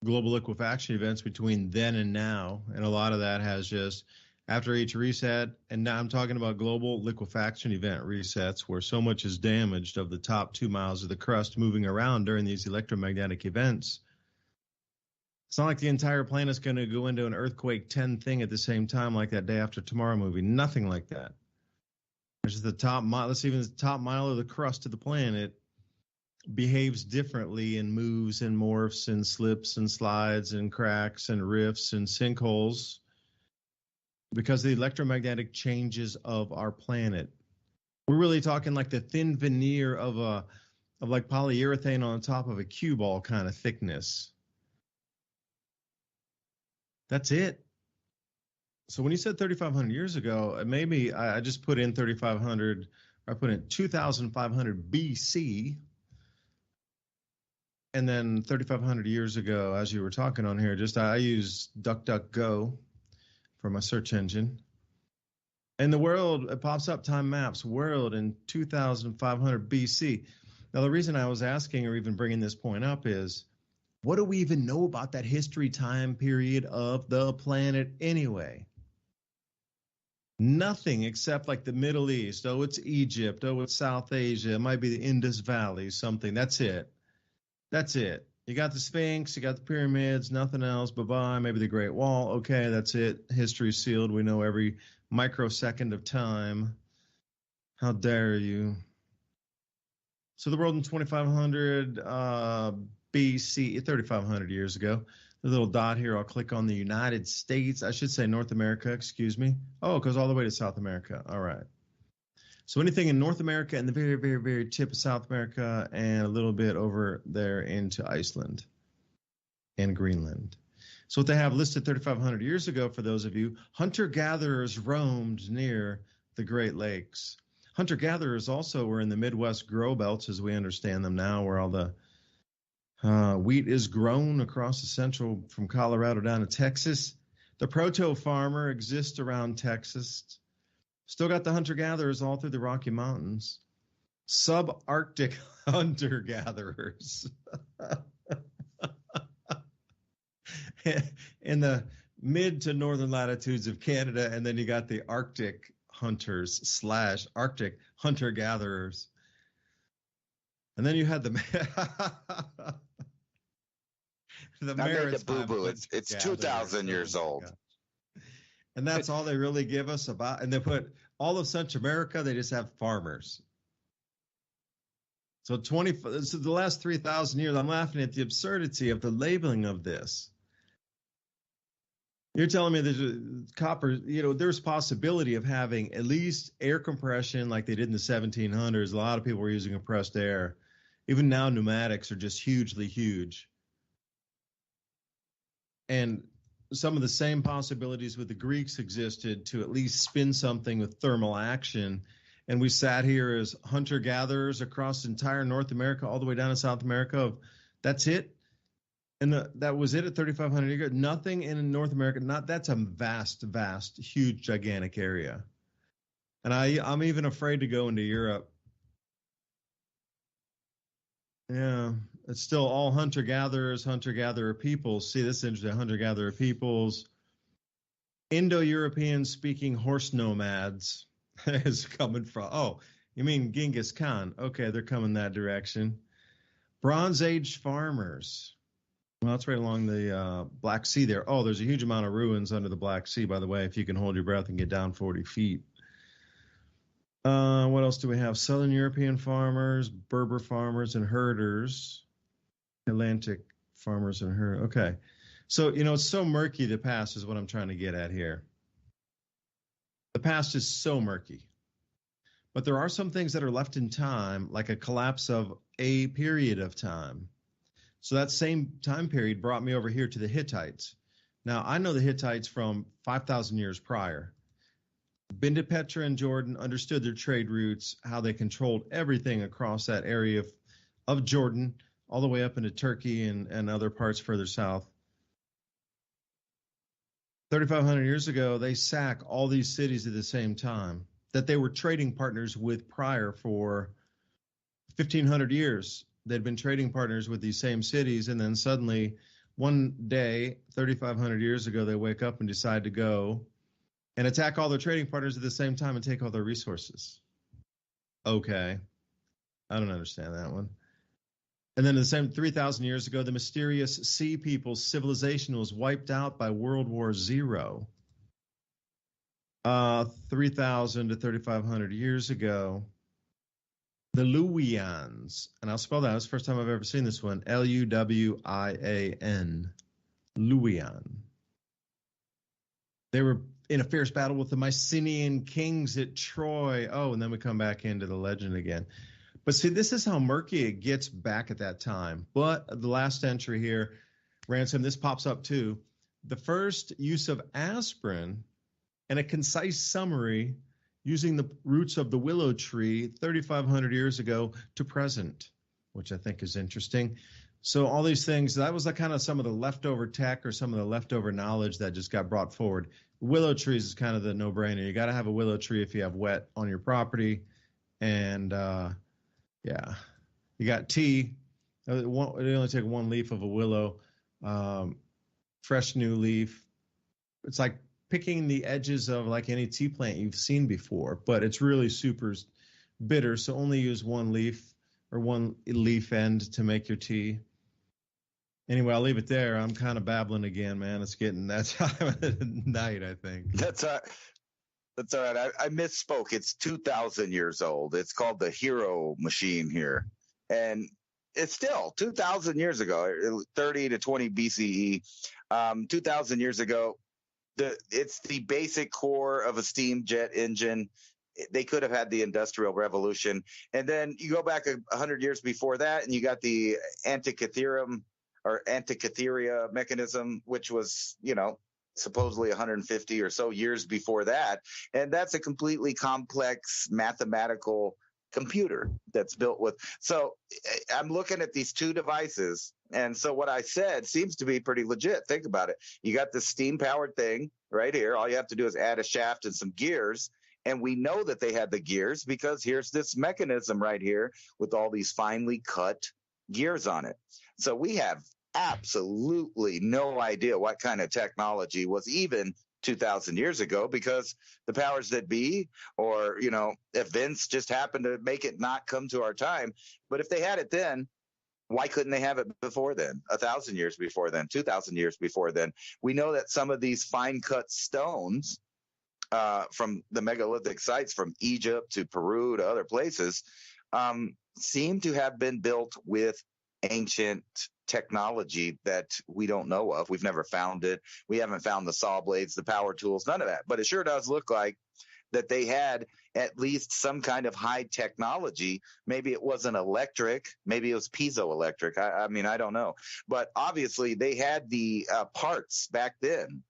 global liquefaction events between then and now, and a lot of that has just, after each reset, and now I'm talking about global liquefaction event resets where so much is damaged of the top 2 miles of the crust moving around during these electromagnetic events. It's not like the entire planet's going to go into an earthquake 10 thing at the same time, like that Day After Tomorrow movie. Nothing like that. There's the top mile. Let's even the top mile of the crust of the planet behaves differently and moves and morphs and slips and slides and cracks and rifts and sinkholes because of the electromagnetic changes of our planet. We're really talking like the thin veneer of like polyurethane on top of a cue ball kind of thickness. That's it. So when you said 3,500 years ago, maybe I just put in 3,500, I put in 2,500 BC, and then 3,500 years ago, as you were talking on here, just I use DuckDuckGo for my search engine. And the world, it pops up time maps, world in 2,500 BC. Now, the reason I was asking or even bringing this point up is, what do we even know about that history time period of the planet anyway? Nothing except like the Middle East. Oh, it's Egypt. Oh, it's South Asia. It might be the Indus Valley, something. That's it. That's it. You got the Sphinx, you got the pyramids, nothing else. Bye-bye. Maybe the Great Wall. Okay, that's it. History's sealed. We know every microsecond of time. How dare you? So the world in 2,500 BC, 3,500 years ago. The little dot here, I'll click on the United States. I should say North America, excuse me. Oh, it goes all the way to South America. All right. So anything in North America and the very, very, very tip of South America and a little bit over there into Iceland and Greenland. So what they have listed 3,500 years ago, for those of you, hunter-gatherers roamed near the Great Lakes. Hunter-gatherers also were in the Midwest grow belts, as we understand them now, where all the wheat is grown across the central, from Colorado down to Texas. The proto-farmer exists around Texas. Still got the hunter-gatherers all through the Rocky Mountains. Subarctic hunter-gatherers. In the mid to northern latitudes of Canada, and then you got the Arctic hunters / Arctic hunter-gatherers. And then you had the I made the boo-boo. It's 2,000 years old. And that's all they really give us about. And they put all of Central America, they just have farmers. So the last 3,000 years, I'm laughing at the absurdity of the labeling of this. You're telling me there's copper, there's possibility of having at least air compression like they did in the 1700s. A lot of people were using compressed air. Even now, pneumatics are just hugely huge. And some of the same possibilities with the Greeks existed to at least spin something with thermal action. And we sat here as hunter-gatherers across entire North America, all the way down to South America. That's it. And that was it at 3,500 years ago. Nothing in North America. That's a vast, vast, huge, gigantic area. And I'm even afraid to go into Europe. Yeah, it's still all hunter-gatherers, hunter-gatherer peoples. See, this is interesting. Hunter-gatherer peoples. Indo-European speaking horse nomads is coming from. Oh, you mean Genghis Khan? Okay, they're coming that direction. Bronze Age farmers. Well, that's right along the Black Sea there. Oh, there's a huge amount of ruins under the Black Sea, by the way, if you can hold your breath and get down 40 feet. What else do we have? Southern European farmers, Berber farmers and herders, Atlantic farmers and herders. Okay. So, it's so murky, the past is what I'm trying to get at here. The past is so murky. But there are some things that are left in time, like a collapse of a period of time. So that same time period brought me over here to the Hittites. Now, I know the Hittites from 5,000 years prior. Been to Petra and Jordan, understood their trade routes, how they controlled everything across that area of Jordan, all the way up into Turkey and other parts further south. 3,500 years ago, they sack all these cities at the same time that they were trading partners with prior for 1,500 years. They'd been trading partners with these same cities, and then suddenly one day, 3,500 years ago, they wake up and decide to go and attack all their trading partners at the same time and take all their resources. Okay. I don't understand that one. And then the same 3,000 years ago, the mysterious Sea People's civilization was wiped out by World War Zero. 3,000 to 3,500 years ago, the Luwians, and I'll spell that. It's the first time I've ever seen this one. Luwian. Luwian. They were in a fierce battle with the Mycenaean kings at Troy. Oh, and then we come back into the legend again. But see, this is how murky it gets back at that time. But the last entry here, Ransom, this pops up too. The first use of aspirin and a concise summary using the roots of the willow tree 3,500 years ago to present, which I think is interesting. So all these things, that was like kind of some of the leftover tech or some of the leftover knowledge that just got brought forward. Willow trees is kind of the no-brainer. You got to have a willow tree if you have wet on your property. And, yeah, you got tea. It only take one leaf of a willow, fresh new leaf. It's like picking the edges of like any tea plant you've seen before, but it's really super bitter. So only use one leaf or one leaf end to make your tea. Anyway, I'll leave it there. I'm kind of babbling again, man. It's getting that time of the night, I think. That's all right. I misspoke. It's 2,000 years old. It's called the Hero Machine here. And it's still 2,000 years ago, 30 to 20 BCE, 2,000 years ago. It's the basic core of a steam jet engine. They could have had the Industrial Revolution. And then you go back 100 years before that, and you got the Antikythera mechanism, which was, supposedly 150 or so years before that. And that's a completely complex mathematical computer that's built with. So I'm looking at these two devices. And so what I said seems to be pretty legit. Think about it. You got this steam powered thing right here. All you have to do is add a shaft and some gears. And we know that they had the gears because here's this mechanism right here with all these finely cut gears on it. So we have absolutely no idea what kind of technology was even 2,000 years ago, because the powers that be, or, events just happened to make it not come to our time. But if they had it then, why couldn't they have it before then? 1,000 years before then, 2,000 years before then? We know that some of these fine cut stones from the megalithic sites from Egypt to Peru to other places seem to have been built with ancient technology that we don't know of. We've never found it. We haven't found the saw blades, the power tools, none of that. But it sure does look like that they had at least some kind of high technology. Maybe it wasn't electric. Maybe it was piezoelectric. I mean, I don't know. But obviously they had the parts back then.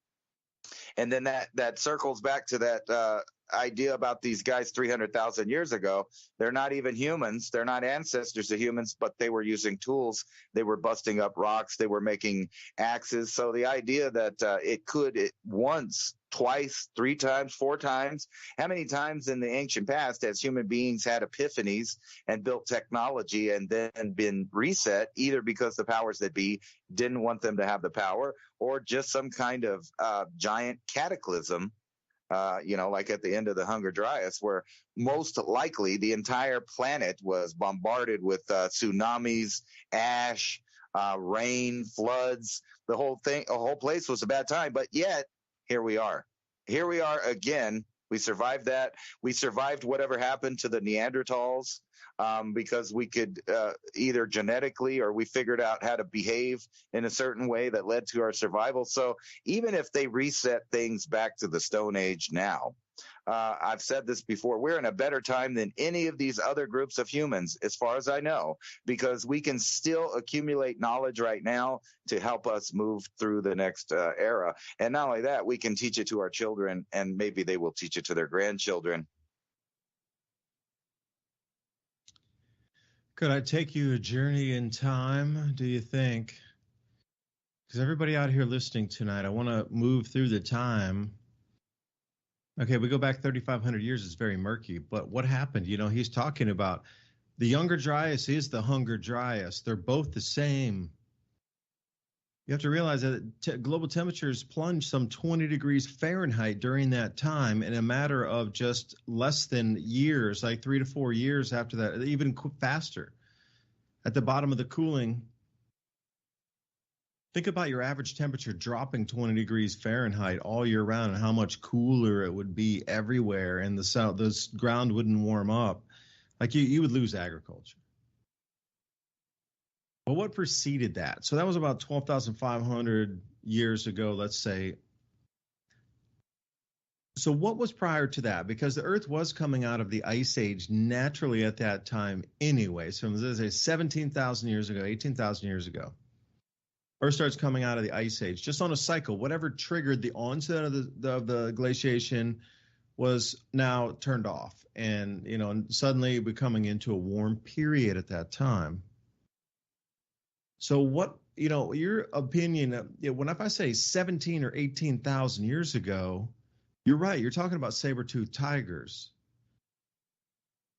And then that circles back to that idea about these guys 300,000 years ago. They're not even humans. They're not ancestors of humans, but they were using tools. They were busting up rocks. They were making axes. So the idea that it once, twice, 3 times, 4 times, how many times in the ancient past has human beings had epiphanies and built technology and then been reset, either because the powers that be didn't want them to have the power, or just some kind of giant cataclysm, like at the end of the Hunger Dryas, where most likely the entire planet was bombarded with tsunamis, ash, rain, floods. The whole place was a bad time. But yet, here we are. Here we are again. We survived that. We survived whatever happened to the Neanderthals because we could either genetically, or we figured out how to behave in a certain way that led to our survival. So even if they reset things back to the Stone Age now, I've said this before, we're in a better time than any of these other groups of humans, as far as I know, because we can still accumulate knowledge right now to help us move through the next era. And not only that, we can teach it to our children, and maybe they will teach it to their grandchildren. Could I take you a journey in time, do you think? Because everybody out here listening tonight, I want to move through the time. Okay, we go back 3,500 years. It's very murky. But what happened? He's talking about the Younger Dryas is the Hunger Dryas. They're both the same. You have to realize that global temperatures plunged some 20 degrees Fahrenheit during that time in a matter of just less than years, like 3 to 4 years after that, even faster. at the bottom of the cooling, think about your average temperature dropping 20 degrees Fahrenheit all year round and how much cooler it would be everywhere, and the ground wouldn't warm up. Like you would lose agriculture. But what preceded that? So that was about 12,500 years ago, let's say. So what was prior to that? Because the Earth was coming out of the Ice Age naturally at that time anyway. So let's say 17,000 years ago, 18,000 years ago. Earth starts coming out of the Ice Age, just on a cycle. Whatever triggered the onset of the glaciation was now turned off, and suddenly we're coming into a warm period at that time. So what, your opinion, if I say 17 or 18,000 years ago, you're right. You're talking about saber-toothed tigers.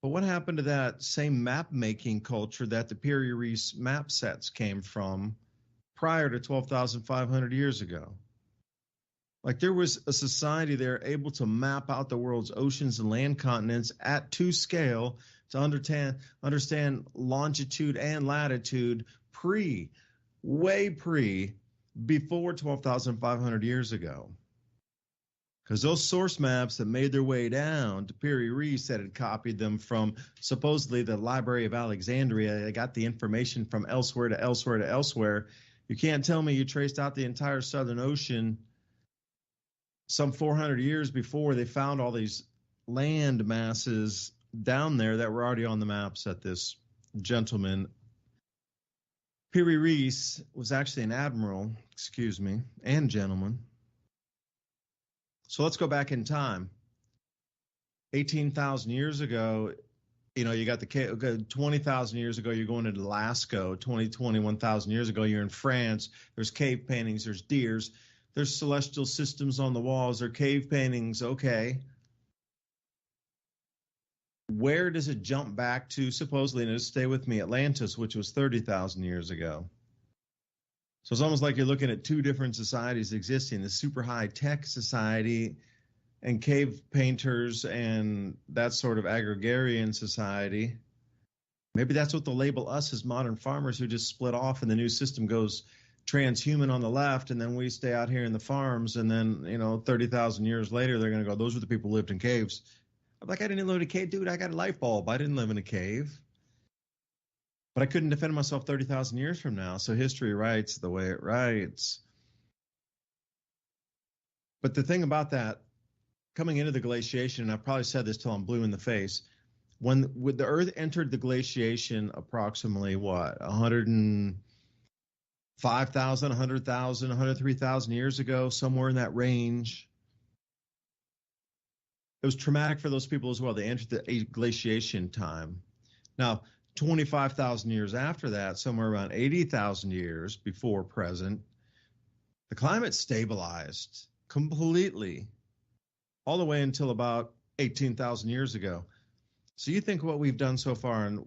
But what happened to that same map-making culture that the Piri Reis map sets came from prior to 12,500 years ago? Like there was a society there able to map out the world's oceans and land continents to scale to understand longitude and latitude before 12,500 years ago. Because those source maps that made their way down to Piri Reis that had copied them from supposedly the Library of Alexandria, they got the information from elsewhere to elsewhere to elsewhere. You can't tell me you traced out the entire Southern Ocean some 400 years before they found all these land masses down there that were already on the maps that this gentleman, Piri Reis, was actually an admiral, and gentleman. So let's go back in time. 18,000 years ago, you got 20,000 years ago, you're going to Alaska. 21,000 years ago, you're in France. There's cave paintings, there's deers, there's celestial systems on the walls, there are cave paintings. Okay. Where does it jump back to, supposedly, and stay with me, Atlantis, which was 30,000 years ago? So it's almost like you're looking at two different societies existing, the super high-tech society and cave painters and that sort of agrarian society. Maybe that's what they'll label us as modern farmers who just split off and the new system goes transhuman on the left, and then we stay out here in the farms, and then, 30,000 years later, they're going to go, those were the people who lived in caves. I'm like, I didn't live in a cave, dude. I got a light bulb. I didn't live in a cave. But I couldn't defend myself 30,000 years from now. So history writes the way it writes. But the thing about that, coming into the glaciation, and I've probably said this till I'm blue in the face, when the Earth entered the glaciation approximately, 105,000, 100,000, 103,000 years ago, somewhere in that range, it was traumatic for those people as well. They entered the glaciation time. Now, 25,000 years after that, somewhere around 80,000 years before present, the climate stabilized completely all the way until about 18,000 years ago. So you think what we've done so far in,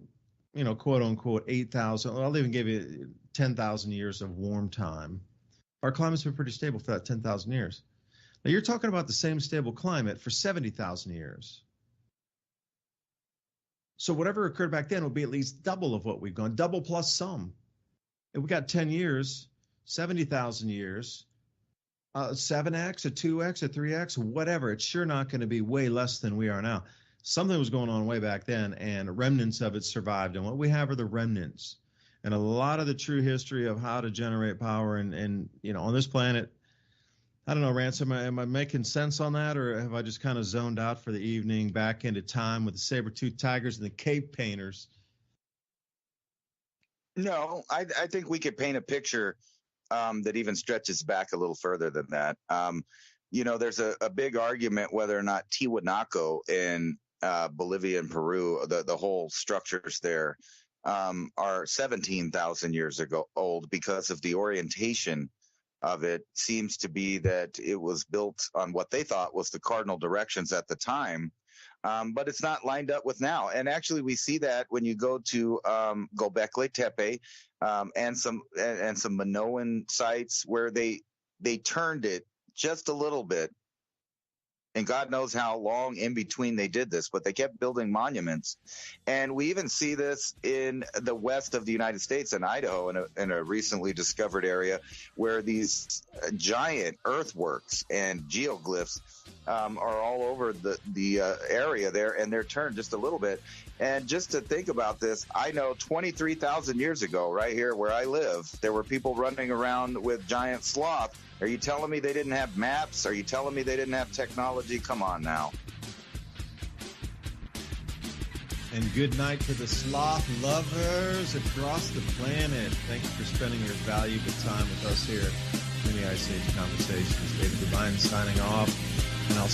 quote unquote, 8,000, I'll even give you 10,000 years of warm time. Our climate's been pretty stable for that 10,000 years. Now you're talking about the same stable climate for 70,000 years. So whatever occurred back then will be at least double of what we've gone, double plus some. If we got 10 years, 70,000 years, 7x, a 2x, a 3x, whatever, it's sure not going to be way less than we are now. Something was going on way back then, and remnants of it survived. And what we have are the remnants. And a lot of the true history of how to generate power and on this planet, I don't know, Ransom, am I making sense on that, or have I just kind of zoned out for the evening back into time with the saber-toothed tigers and the cave painters? No, I think we could paint a picture that even stretches back a little further than that. There's a big argument whether or not Tiwanaku in Bolivia and Peru, the whole structures there, are 17,000 years ago old because of the orientation of it. Seems to be that it was built on what they thought was the cardinal directions at the time, but it's not lined up with now. And actually, we see that when you go to Göbekli Tepe and some Minoan sites where they turned it just a little bit And God knows how long in between they did this, but they kept building monuments. And we even see this in the west of the United States, in Idaho, in a recently discovered area where these giant earthworks and geoglyphs are all over the area there, and they're turned just a little bit. And just to think about this, I know 23,000 years ago, right here where I live, there were people running around with giant sloth. Are you telling me they didn't have maps? Are you telling me they didn't have technology? Come on now. And good night to the sloth lovers across the planet. Thank you for spending your valuable time with us here at Mini Ice Age Conversations. David DuByne signing off, and I'll